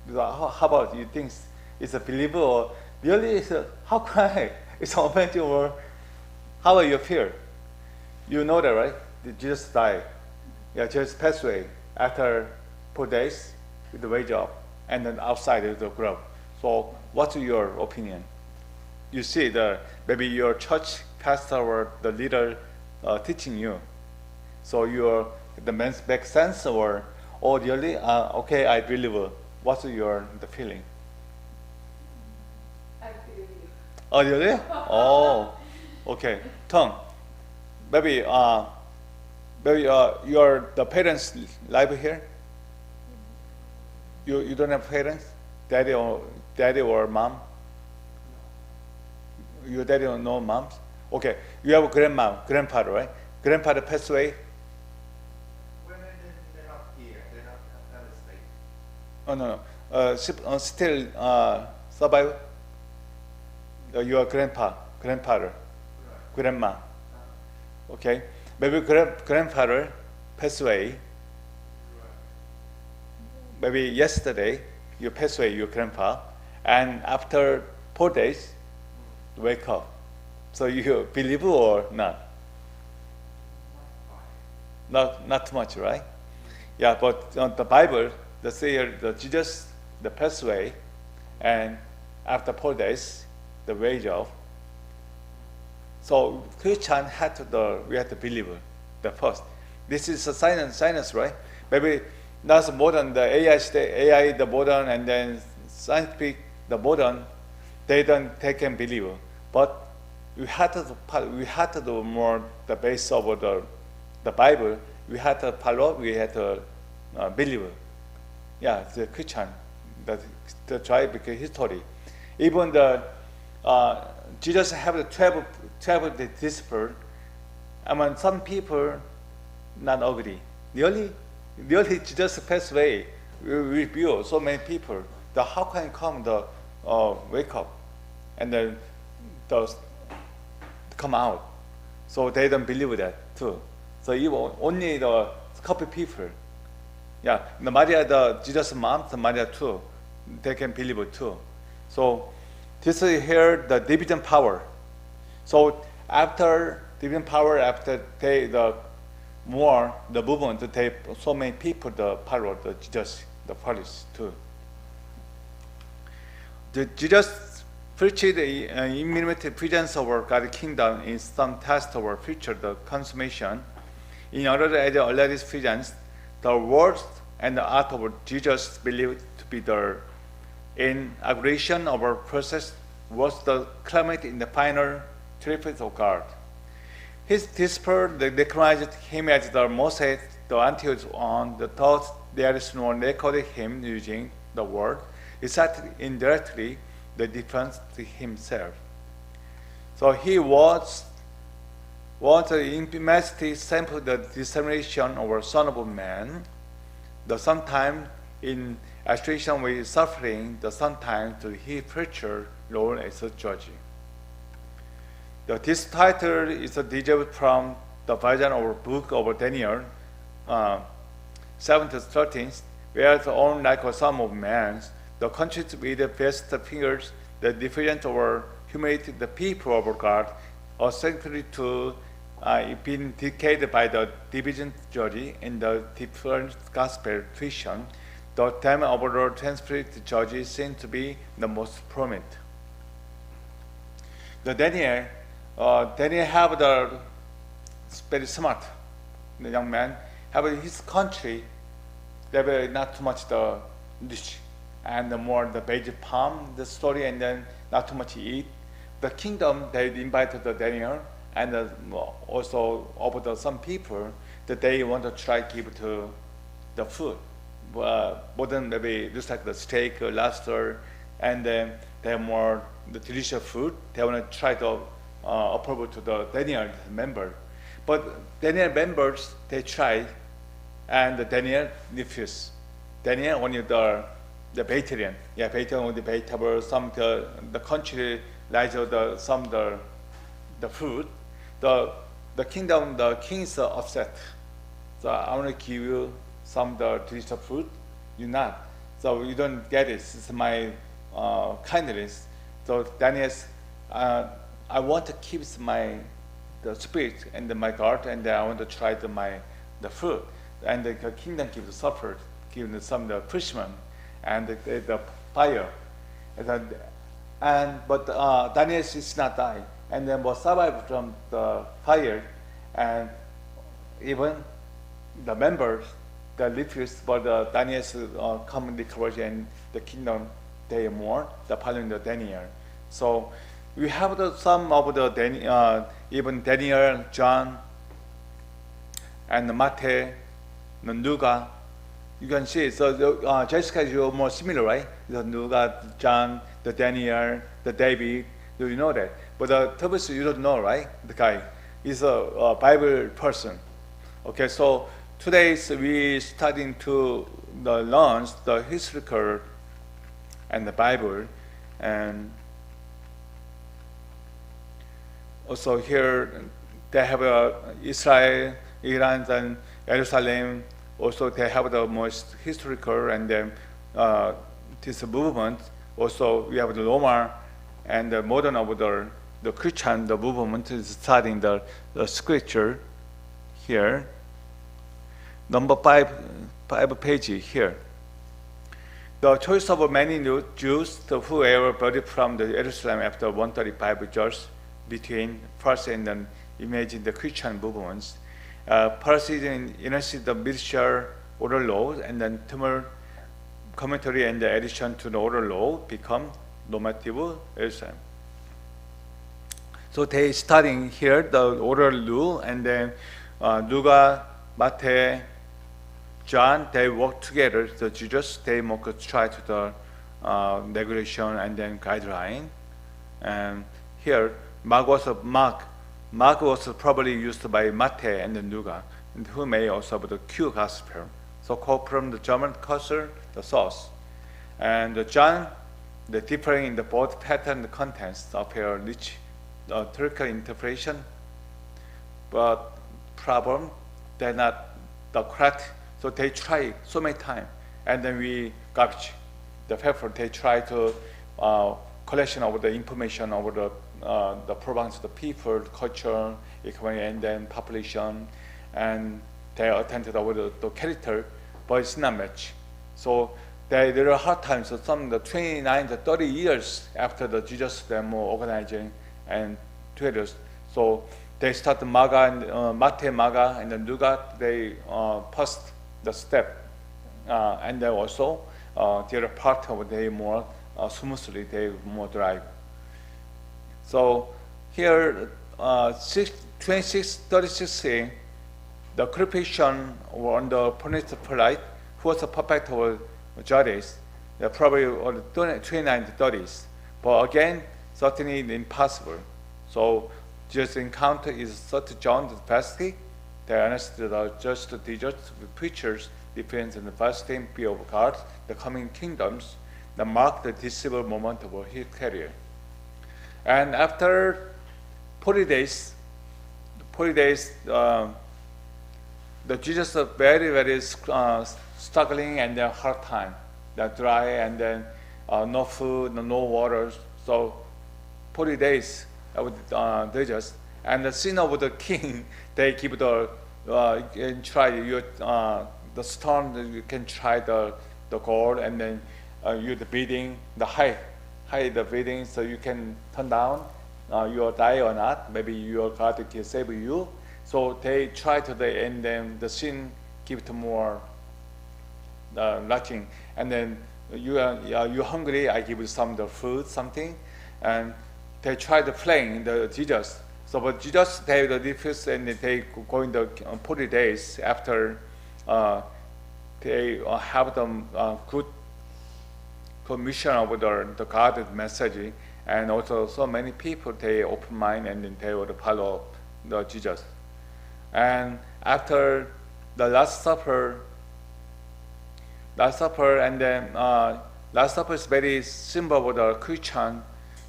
How about you think it's a believer or really? How can it's amazing or how are you feel? You know that, right? Jesus died, Yeah, just pass away after 4 days with the wage up, and then outside is the grub. So, what's your opinion? You see, maybe your church pastor or the leader teaching you, so the makes sense, or oh really? Okay, I believe. What's the feeling? I believe you. Oh really? Oh, okay. Tongue. Maybe the parents live here. You don't have parents, daddy or mom. Your daddy or no moms. Okay, you have a grandfather, right? Grandfather passed away. When they're not here, they're not at the state. Oh no. Still survive. Your grandfather, Right. grandma. Okay, maybe grandfather passed away. Right. Maybe yesterday you passed away, your grandpa, and after 4 days, wake up. So you believe or not? Not too much, right? Yeah, but the Bible, the Jesus, the passed away, and after 4 days, the wage of. So Christian we had to believe the first. This is a science, right? Maybe that's modern, the AI, the modern, and then scientific, the modern. They can believe, but we had to do more the base of the Bible. We had to follow. We had to believe. Yeah, the Christian, the tribe history. Even Jesus have the 12 disciples. I mean, some people not agree. Really, Jesus passed away. We review so many people. How can come wake up and then come out? So they don't believe that too. So even only the couple people. Yeah, Jesus' mom, the Maria too, they can believe it too. So this is here the division power. So after division power, after the movement to take so many people the power the Jesus, the Pharisees too. Jesus preached the immediate presence of God's kingdom in some test of our future, the consummation. In order to add already presence, the words and the art of Jesus believed to be the inauguration of our process was the climate in the final triumph of God. His disciple recognized him as the Moses, the Antioch on the thought there is no recorded him using the word. He said indirectly the difference to himself. So he was the intimacy sample the dissemination of a son of man, the sometime in association with suffering, the sometimes to his future role as a judge. This title is derived from the version of the book of Daniel, 7 to 13, where the own like a son of man, the countries with the best fingers, the difference over humility, the people of God, are sanctuary to being dictated by the division judge in the different gospel vision. The term of the transparent judge seems to be the most prominent. The Daniel have the very smart, the young man, have his country, they were not too much the rich, and the more the beige palm, the story, and then not too much eat. The kingdom, they invited the Daniel, and also over some people that they want to try to give to the food. More than maybe just like the steak, lobster, and then they have more the delicious food. They want to try to approve to the Daniel member. But Daniel members, they try, and the Daniel refused. Daniel only the vegetarian. Yeah, vegetarian only vegetable, some the country like the food. The kingdom, the king is upset. So I want to give you some the delicious food. You not. So you don't get it. It's my kindness. So Daniel's, I want to keep the spirit and my God, and I want to try the food. and the kingdom keeps suffered, given some the punishment and the fire. But Daniel is not die, and then was survived from the fire, and even the members, the refused, but Daniel's common courage and the kingdom they more the following the Daniel. So we have some of the even Daniel, John, and Matthew, Luca. You can see, so Jessica, you're more similar, right? The Luca, John, the Daniel, the David, do you know that? But Thomas, you don't know, right? The guy is a Bible person. Okay, so today we studying to learn the historical and the Bible, and also here they have Israel, Iran, and Jerusalem. Also, they have the most historical and then this movement. Also, we have the Roma and the modern of the Christian. The movement is studying the scripture here. Number five page here. The choice of many Jews who were buried from the Jerusalem after 135 years between first and then imagine the Christian movements. First is in the Military Oral Law, and then Tamil commentary and the addition to the oral law become normative Jerusalem. So they studying here the oral law, and then Luca, Matthew, John, they work together. The Jesus, they try to the regulation and then guideline. And here, Mark was probably used by Matthew and then Luca, and who may also have the Q gospel. So called from the German culture, the source. And John, the differing in the both pattern and contents appear rich theoretical interpretation, but problem, they're not the correct. So they try so many times, and then we garbage the paper. They try to collection of the information over the province, the people, culture, economy, and then population, and they attended over the character, but it's not much. So there are hard times. So some the 29 to 30 years after the Jesus them organizing and traders. So they start the Matthew, Maga, and then Luca. They passed the step, and then also the other part of they more smoothly. They more drive. So here, 26:36, the occupation on the Phoenician polite, who was a perfect judges, probably on the 29 to 30s. But again, certainly impossible. So just encounter is such John the Baptist. They understood just the preachers depends on the fasting fear of God, the coming kingdoms, that mark the decisive moment of his career. And after 40 days, the Jesus was very struggling and then hard time. They're dry and then no food, no water. So 40 days they just, and the sin of the king, they give the you can try the stone. You can try the gold, and then you the beating, the high the beating, so you can turn down. You will die or not. Maybe your God can save you. So they try to and then the sin give to more lacking, and then you hungry. I give you some the food, something, and they try to playing the Jesus. So, but Jesus they refuse, and they go in the 40 days after they have them good mission over the God's message, and also so many people they open mind and then they would follow the Jesus. And after the Last Supper, and then Last Supper is very symbol of the Christian,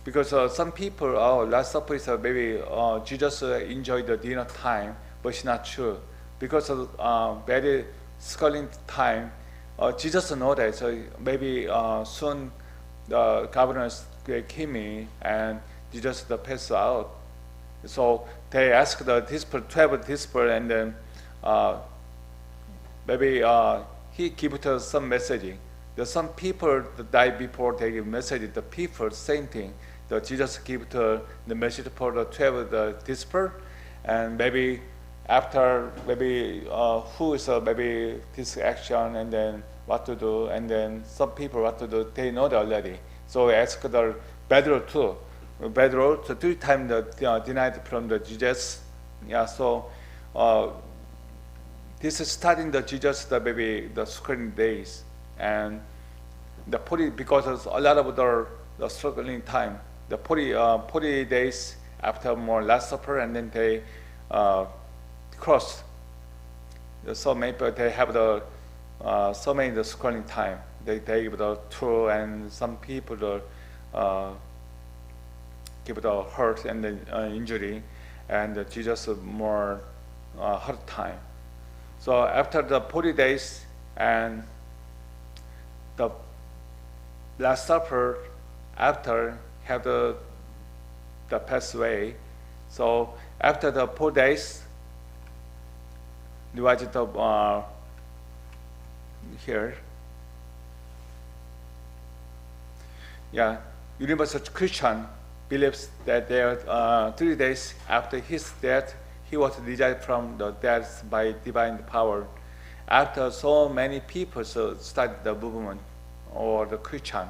because some people, Last Supper is maybe Jesus enjoyed the dinner time, but it's not true, because of very sculling time. Jesus know that, so maybe soon the governors came in and Jesus pass out. So they asked the 12 disciple, and then maybe he give to some message. The some people that died before they give message. The people same thing. The Jesus give to the message for the 12 the disciple, and maybe after maybe who is maybe this action and then what to do, and then some people what to do they know that already. So ask the Pedro too. Pedro so 3 times denied from the Jesus. Yeah. So this is starting the Jesus the maybe the struggling days, and the 40 because of a lot of the struggling time. The 40 days after more Last Supper, and then they cross. So many people they have the so many the struggling time. They give the tour, and some people the give the hurt and the injury, and Jesus more hard time. So after the 40 days and the Last Supper, after have the pass away. So after the 4 days, divided here. Yeah, universal Christian believes that there 3 days after his death, he was rejected from the death by divine power. After so many people started the movement or the Christian,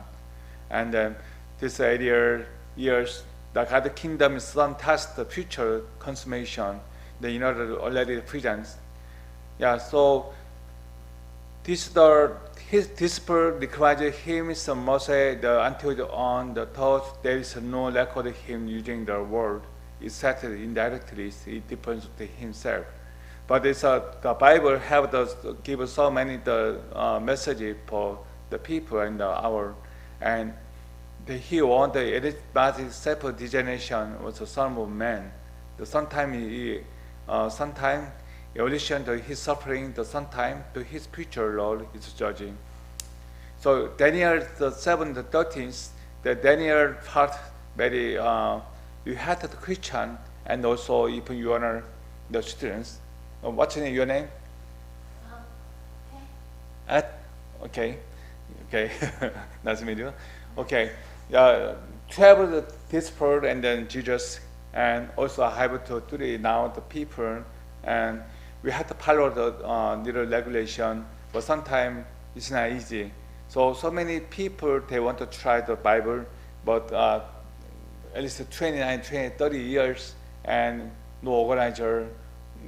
and then this years, the God's kingdom is some test the future consummation. The already presents. Yeah, so this his disciple required him some Moses the until on the thought there is no record of him using the word. It said indirectly, it depends on himself. But it's the Bible have give so many the message for the people and the hour, and he want the arithmetic self-degeneration was the Son of Man. The sometime evolution to his suffering, the sometime to his future Lord is judging. So Daniel the 7 the 13th, the Daniel part very you had the Christian, and also even you honor the students. What's your name? Okay. Nice to meet you. Okay. 12 the disciple and then Jesus, and also I have to do now the people, and we have to follow the little regulation, but sometimes it's not easy. So many people they want to try the Bible, but at least 29, 20, 30 years, and no organizer,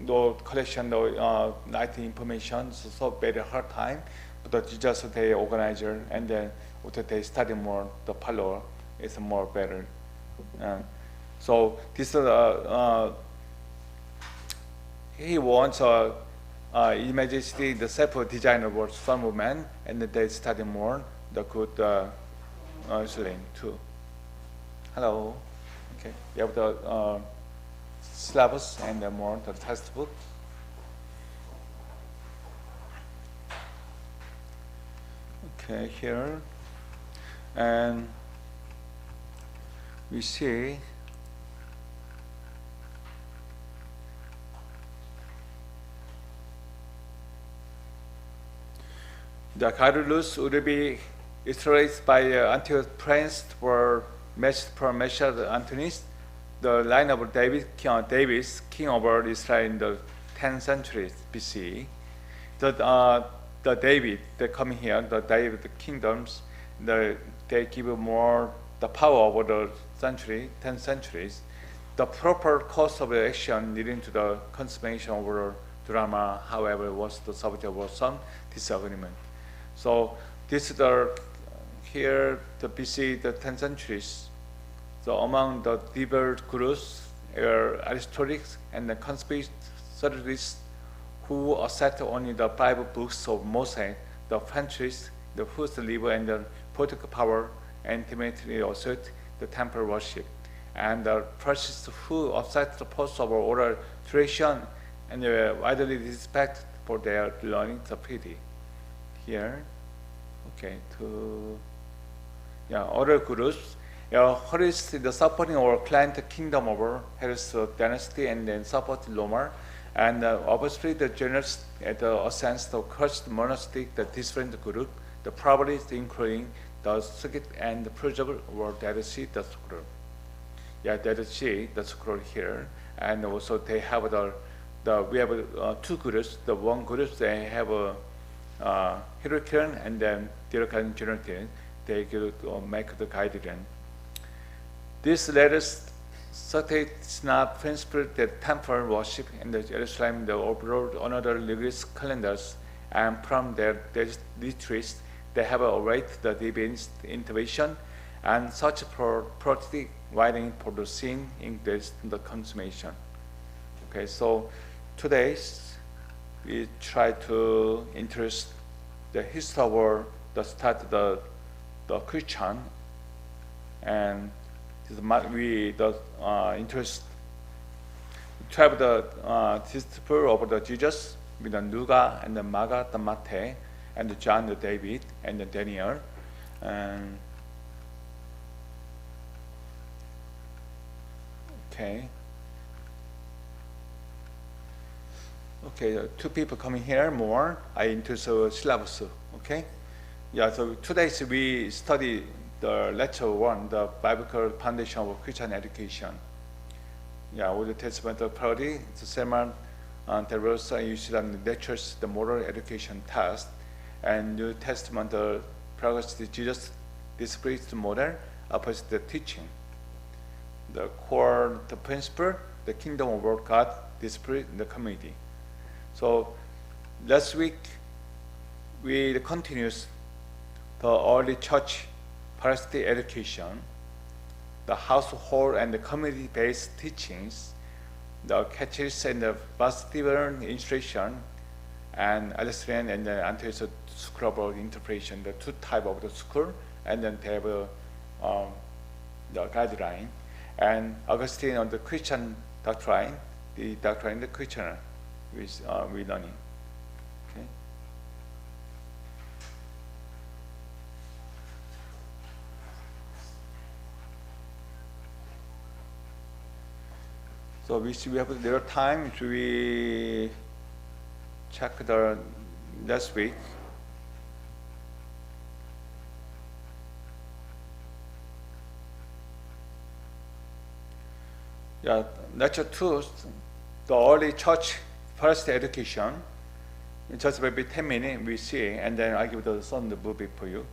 no collection, no night information, so very hard time. But Jesus they organizer, and then they study more, the follower is more better. So this he wants imaginary the self-designer was Son of Man, and they study more the good Muslim too. Hello. Okay. You have the syllabus and more the textbook. Okay, here. And we see the Carolus would be illustrated by Antiochus Prince were matched from Meshach Antonis, the line of David, king over Israel in the 10th century BC. The David, they come here, the David the kingdoms, they give more the power over the 10th centuries. The proper course of the action leading to the consummation of the drama, however, was the subject of some disagreement. So this is here the BC, the 10th centuries. So among the diverse groups are Aristotelics and the conspiratorists who accept only the 5 books of Moses, the Frenchists, the whose liver and the political power intimately assert the temple worship, and the fascists who accept the post of oral tradition and widely respect for their learning ability. Here, okay, other groups. Horus the supporting or client kingdom over Herod's dynasty, and then supported Roma, And obviously the genus, the sense of cursed monastic, the different group, the properties including the Sukit and the Projabal or that is the scroll. Yeah, that is the scroll here. And also they have we have two gurus. The one gurus, they have a hierarchy, and then the other kind of generation, they make the guideline. This letters states not principle that temple worship in the Jerusalem, the overall another religious calendars, and from their retreats, they have await the divine intervention, and such practice widening for the sin in the consummation. Okay, so today we try to introduce the history of the start of the Christian, and we interest to have the disciple of the Jesus with the Luca and the Marga, the Matthew, and the John, the David, and the Daniel, and okay. Okay, two people coming here more. I introduce syllabus. Okay, yeah. So today we study the lecture 1, the biblical foundation of Christian education. Yeah, Old Testament parody, the sermon, there was used on the lectures, the moral education test, and New Testament progress to Jesus displays the model opposite the teaching. The core, the principle, the kingdom of world God displayed in the community. So last week we continues the early church parasitic education, the household and the community-based teachings, the catechism and the Bastian instruction, and Alexandrian and the Antioch school of interpretation, the two type of the school, and then they have the guideline. And Augustine on the Christian doctrine, the doctrine of the Christian, which we learning. Okay. So we have little time to we check the last week. Yeah, lecture 2, the early church first education. In just maybe 10 minutes we see, and then I give the movie for you.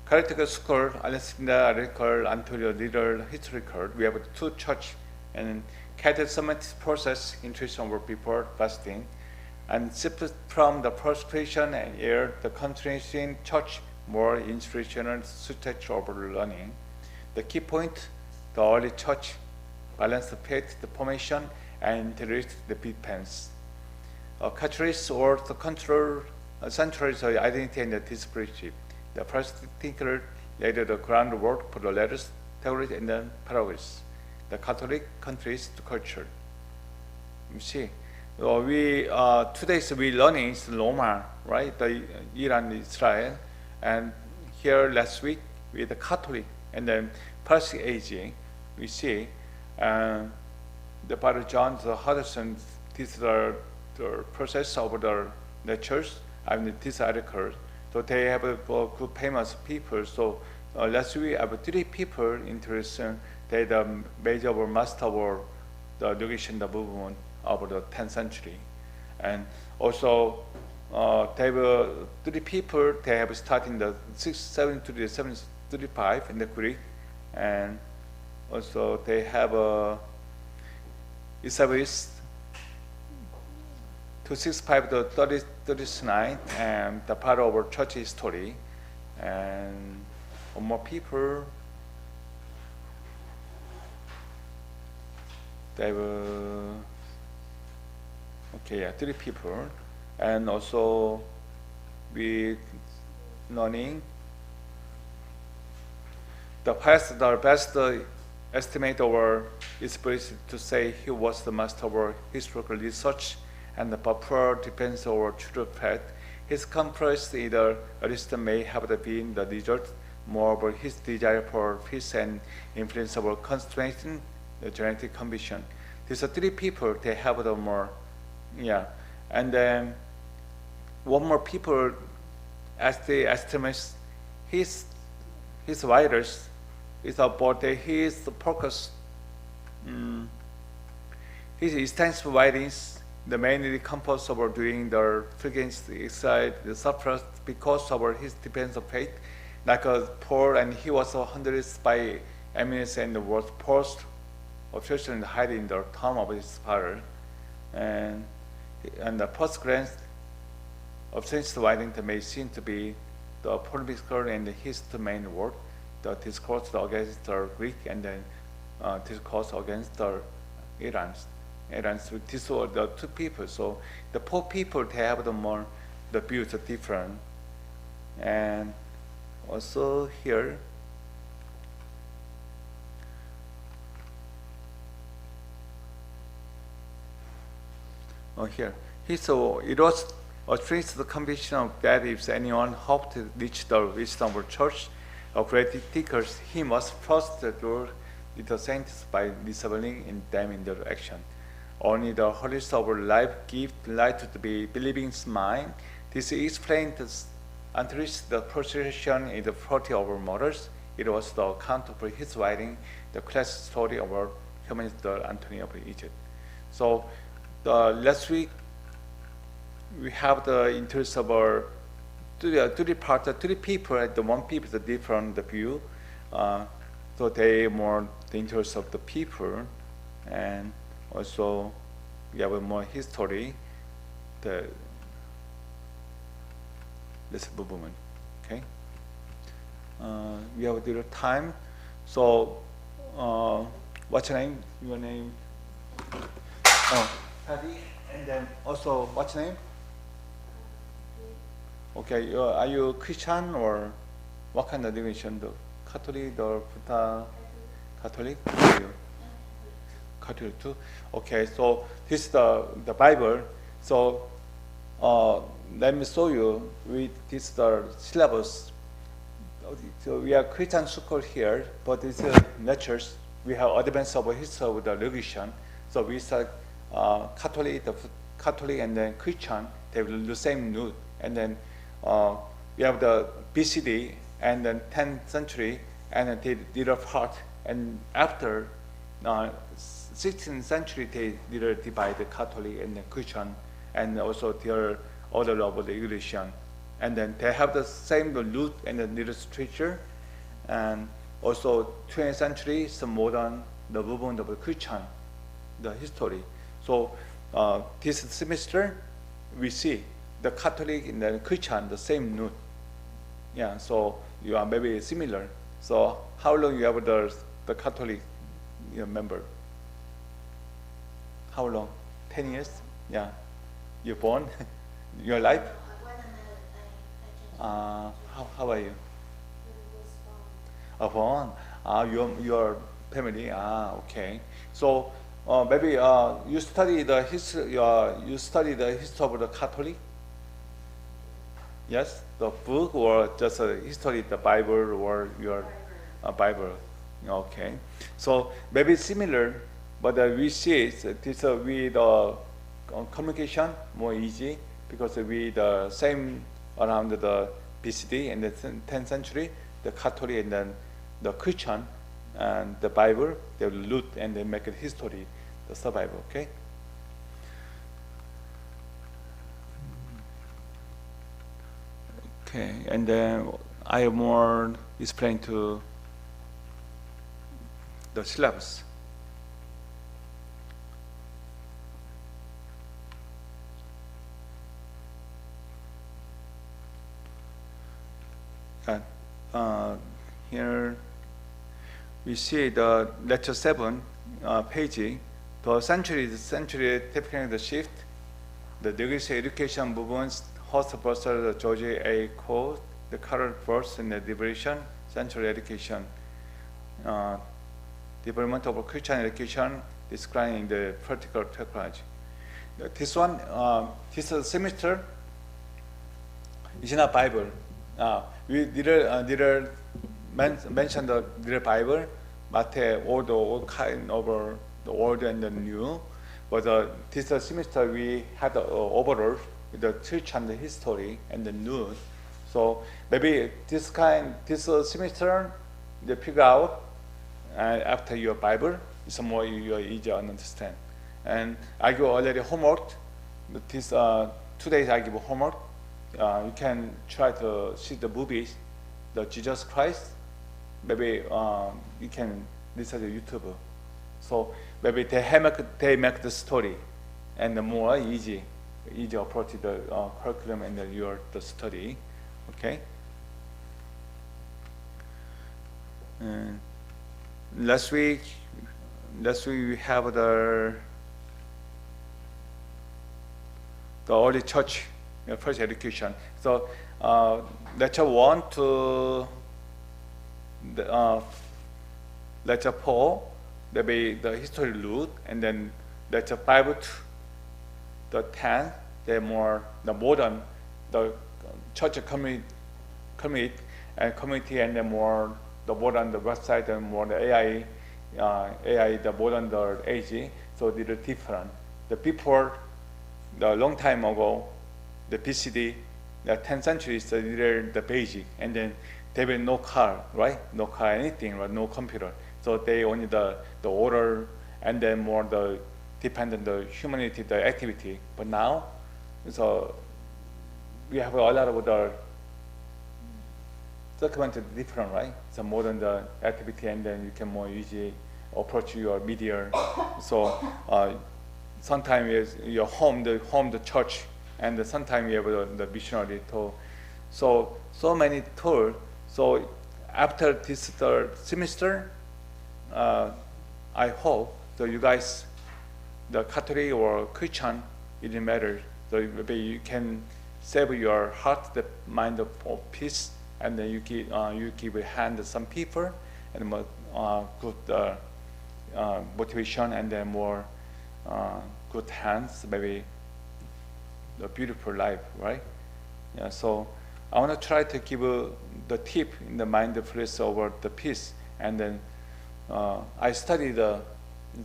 Character school, Alexander, Antonio, leader, historical. We have two church and catechism process, intuition over before fasting, and separate from the prosperation and year, the continuation church more inspirational structure of learning. The key point, the early church balance the faith, the formation, and integrate the defense. Catalyst or the control centralize identity and the discipleship. The first thinker laid the groundwork for the letters, theory, and then paragraphs. The Catholic countries to culture. You see, today's we learning is Roma, right? The Iran, Israel, and here last week with the Catholic and then Persian age, we see the Father John Hudson. This is the process of the lectures. I mean, this article. So they have a good famous people. So last week I have 3 people interested. They the major or master or the education the movement of the 10th century, and also they have 3 people. They have starting the 670 to 735 in the Greek, and also they have established 265 to 39, and the part of our church history, and one more people. They were okay, yeah, 3 people, and also we learning the best estimate our is to say he was the master of historical research and the proper defense of true fact. His compressed either Ariston may have been the result more of his desire for peace and influence of concentration, the genetic condition. these are three people, they have the more, yeah. And then one more people, as the estimates, his writers is about his focus. His extensive writings, the mainly composed of doing the against the exile, the suppressed because of his defense of faith, like Paul, and he was hindered by eminence and was forced officially hiding in the tomb of his father, and the first glance of Saint writing may seem to be the polemical and his main work, the discourse against the Greek and then discourse against the Iranians. So these were the two people. So the poor people, they have the views are different. And also here, so it was a trace to the conviction of that if anyone hoped to reach the wisdom of church of great thinkers, he must first adore the saints by disabling in them in their action. Only the Holy Soul life gives light to the believing's mind. This explains the persecution in the 40 of our martyrs. It was the account of his writing, the classic story of our humanist Anthony of Egypt. So last week we have the interest of our three people, the one people is different the view. So they more the interest of the people, and also we have more history, this movement. Okay. We have a little time. So what's your name? Your name? Oh, Patty. And then also what's your name? Okay. Are you Christian or what kind of religion? The Catholic or Buddha? Catholic? Are you? Catholic too. Okay. So this is the Bible. So let me show you. This is the syllabus. So we have Christian school here, but this is lectures. We have advance of history of the religion. So we start Catholic, and then Christian. They have the same root, and then we have the BCD and then 10th century, and then they did a part. And after 16th century, they did divide the Catholic and the Christian, and also their order of the religion. And then they have the same root and the literature, and also 20th century, some modern the movement of the Christian, the history. So this semester we see the Catholic and the Christian the same root. Yeah, so you are maybe similar. So how long you have the Catholic member? How long? 10 years? Yeah. You born? Your life? How are you? Born. Your family. Okay. So maybe you study the history. You study the history of the Catholic. Yes, the book or just a history, the Bible or your Bible. Okay. So maybe similar, but we see this with communication more easy because we the same around the BCD and the 10th century, the Catholic and then the Christian and the Bible, they will root and they make it history, the survival. Okay. Okay, and then I have more explain to the syllabus. Here we see the lecture 7 page. The century typically the shift, the legacy education movements, host versus George A. Cole, the current verse in the liberation, century education, development of Christian education, describing the practical technology. This one, this semester is in a Bible. We didn't mention the Bible, but all kind of the old and the new. But this semester we had overall the church and the history and the new. So maybe this semester they figure out after your Bible, it's more you easier to understand. And I give already homework. This 2 days I give homework. You can try to see the movies, the Jesus Christ. Maybe you can listen to YouTube. So maybe they make the story and the more easy approach to the curriculum and the study. Okay. And last week we have the early church first education. So lecture 1 to lecture 4, maybe the history root, and then lecture 5 to the 10, they're more the modern, the church community and then more the modern the website and more the AI the modern the age. So they're different. The before the long time ago, the BCD, the 10th century is the basic, and then there were no car, right? No car, anything, right? No computer. So they only the order, and then more the dependent the humanity, the activity. But now, so we have a lot of the documented different, right? So more than the activity, and then you can more easily approach your media. So sometimes is your home, the church, and sometimes you have the missionary tool. So many tools. So after this third semester, I hope that you guys, the Catholic or Christian, it doesn't matter. So maybe you can save your heart, the mind of peace, and then you give a hand to some people, and more good motivation, and then more good hands, maybe the beautiful life, right? Yeah. So I want to try to give the tip in the mindfulness over the peace, and then I study the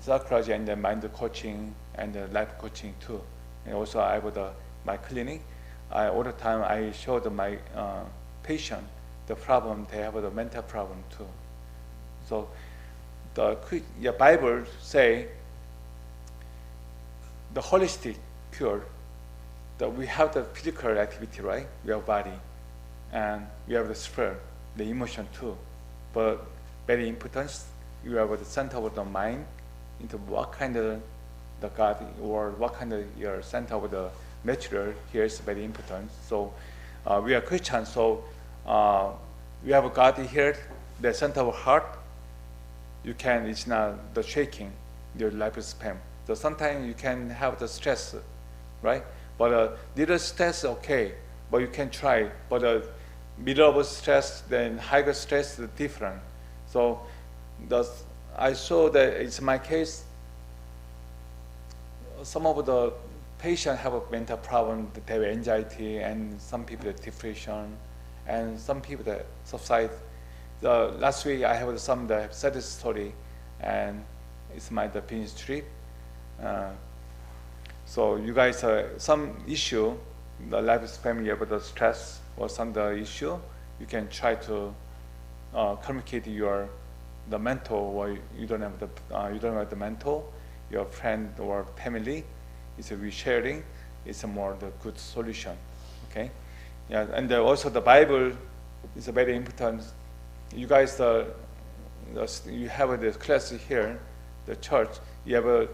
psychology and the mind coaching and the life coaching too, and also I have my clinic. All the time I show my patient the problem they have, the mental problem too. So the Bible say the holistic cure, that we have the physical activity, right? We have body, and we have the spirit, the emotion too. But very important, you have the center of the mind into what kind of the God or what kind of your center of the material here is very important. So we are Christians, so we have a God here, the center of heart. It's not the shaking your lifespan. So sometimes you can have the stress, right? But little stress, okay, but you can try. But middle of stress, then higher stress is different. So I saw that it's my case. Some of the patients have a mental problem, they have anxiety, and some people have depression, and some people that subside. Last week I have some that have sad story, and it's the finish trip. So you guys some issue, the lifespan, you have the stress or some the issue, you can try to communicate the mentor, or you don't have the mentor, your friend or family. It's a resharing. It's a more the good solution. Okay, yeah, and also the Bible is a very important. You guys, you have this class here, the church. You have a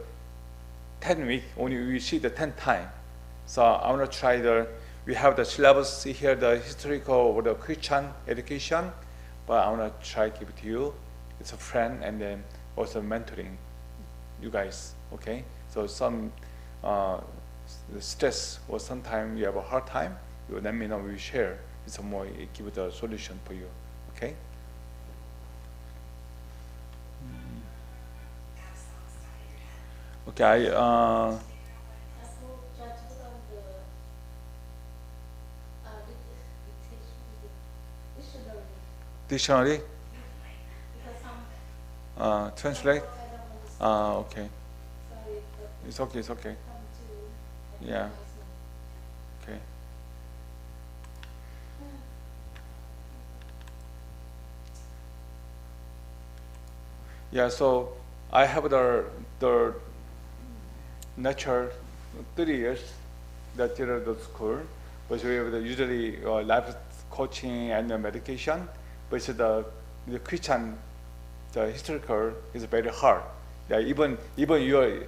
10 week. Only we see the 10 time. So I want to try we have the syllabus here, the historical or the Christian education, but I want to try to give it to you. It's a friend, and then also mentoring you guys. Okay, so some stress or sometimes you have a hard time, you let me know. We share. It's a more give it a solution for you. Okay. Okay. Dictionary. Translate. Okay. Sorry, but It's okay. It's okay. come to Yeah. advertisement. Okay. Yeah. So I have the natural 3 years that did the school, but we have the usually life coaching and medication, but the Christian the historical is very hard. Yeah, even your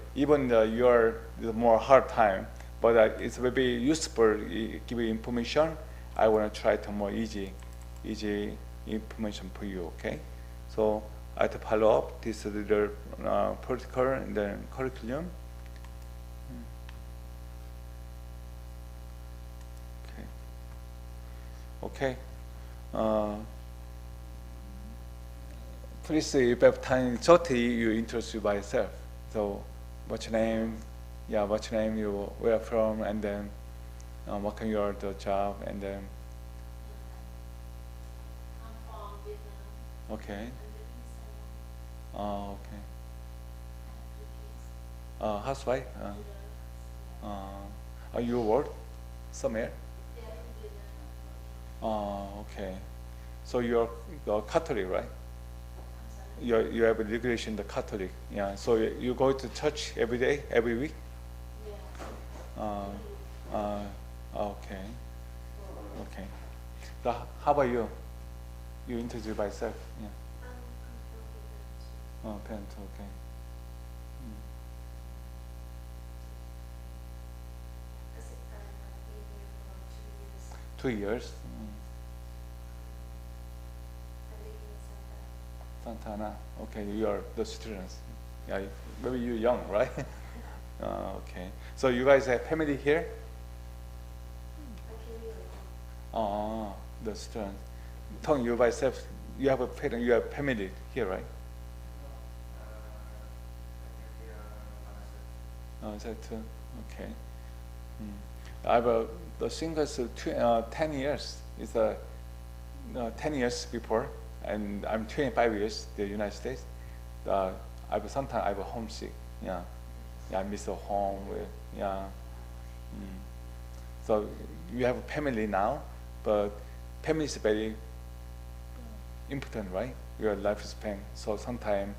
the more hard time, but it's very useful. Give you information. I want to try to more easy information for you. Okay, so I have to follow up this little protocol and then curriculum. Okay. Please, if you have time, 30, you introduce yourself. So, what's your name? Yeah, what's your name? You where from? And then, what kind your the job? And then, I'm from Vietnam. okay. I'm living in Saigon. Okay. I have 2 kids. Housewife. Yeah. You work somewhere? Yeah, in Vietnam. Okay. So you're Catholic, right? I'm sorry. You have a regulation the Catholic. Yeah. So you go to church every day, every week? Yeah. Okay. Okay. So how about you? You introduce yourself. Yeah. I'm from Vietnam. Parent. Okay. I've been here for 2 years. 2 years. I live in Santa. Santa Ana. Okay, you are the students. Yeah, maybe you're young, right? Okay. So you guys have family here? I carry along. The students. Tong, you by yourself, you have a parent, you have family here, right? Is that too? Okay. I have the singles 10 years. It's 10 years before, and I'm 25 years in the United States. Sometimes I have homesick. Yeah, I miss the home. Yeah. So you have a family now, but family is very important, right? Your lifespan. So sometimes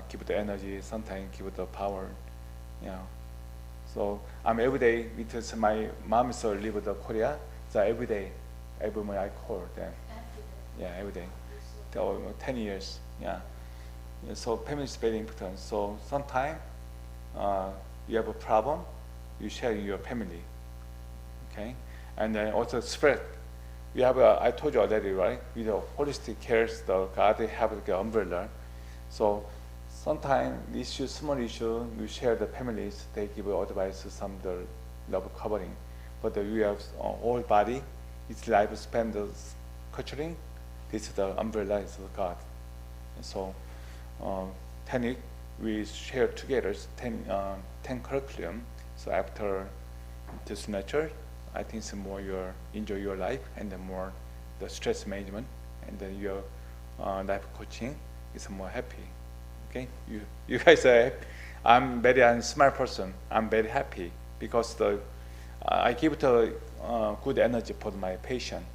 give the energy, sometimes give the power. Yeah. So I'm every day because my mom is live in Korea. So every day, every morning I call them. Every day. Yeah, every day. 10 years. Yeah. So family is very important. So sometimes you have a problem, you share in your family. Okay, and then also spread. We have I told you already, right? With the holistic cares, the God have the umbrella. So sometimes issue, small issue, we share the families. They give advice, some the love covering. But we have whole body. It's lifespan the culturing. This is the umbrella is the God. And so 10 week we share together 10 curriculum. So after this nature, I think it's more your enjoy your life and then more the stress management and then your life coaching is more happy. Okay, you guys are happy. I'm very smart person. I'm very happy because I give the good energy for my patient.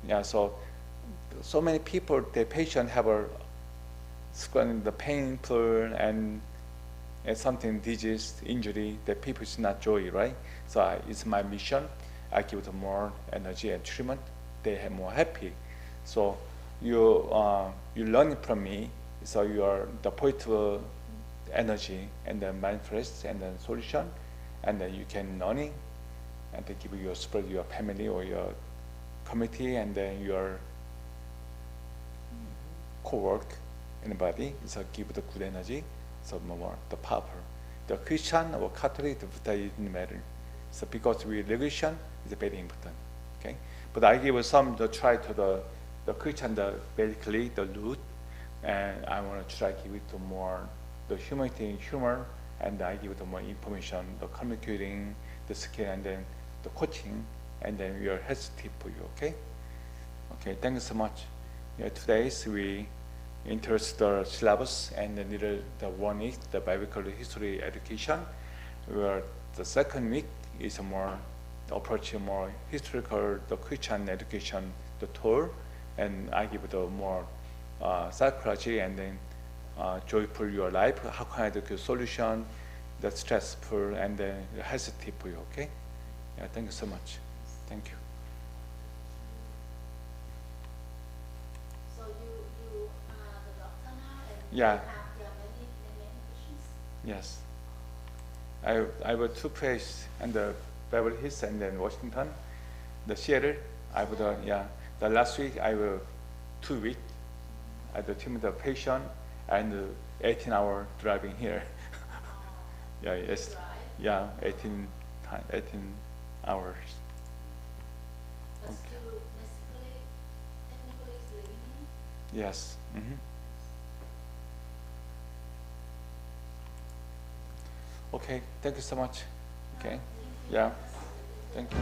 Yeah, so many people, the patient have the painful and something disease, injury. The people is not joy, right? So it's my mission. I give them more energy and treatment. They are more happy. So you learn from me. So you are the positive energy and then mindfulness and then solution, and then you can learning, and they give you spread your family or your community and then your co-work anybody. So give the good energy. So more the power. The Christian or Catholic, it doesn't matter. So because we religion is very important. Okay, but I give some the try to the Christian basically the root, and I want to try to give it to more the humanity humor, and I give it more information, the communicating, the skill, and then the coaching, and then we are health tip for you. Okay, okay. Thank you so much. Yeah, today we interest the syllabus, and the one is the biblical history education, where the second week is a more approach more historical, the Christian education, the tour, and I give the more psychology and then joyful your life. How can I do the solution, the stressful and the healthy tip for you? Okay. Yeah. Thank you so much. Thank you. So you are the doctor now, and Yeah. you have many patients. Yes. I have two places in the Beverly Hills and then Washington, the Seattle. I have the last week I have 2 weeks at the team of the patient and 18-hour driving here. Yeah, yes. Drive. Yeah, 18 hours. But Okay. still, basically, technically, it's living here. Yes. Okay, thank you so much. Okay. Yeah. Thank you.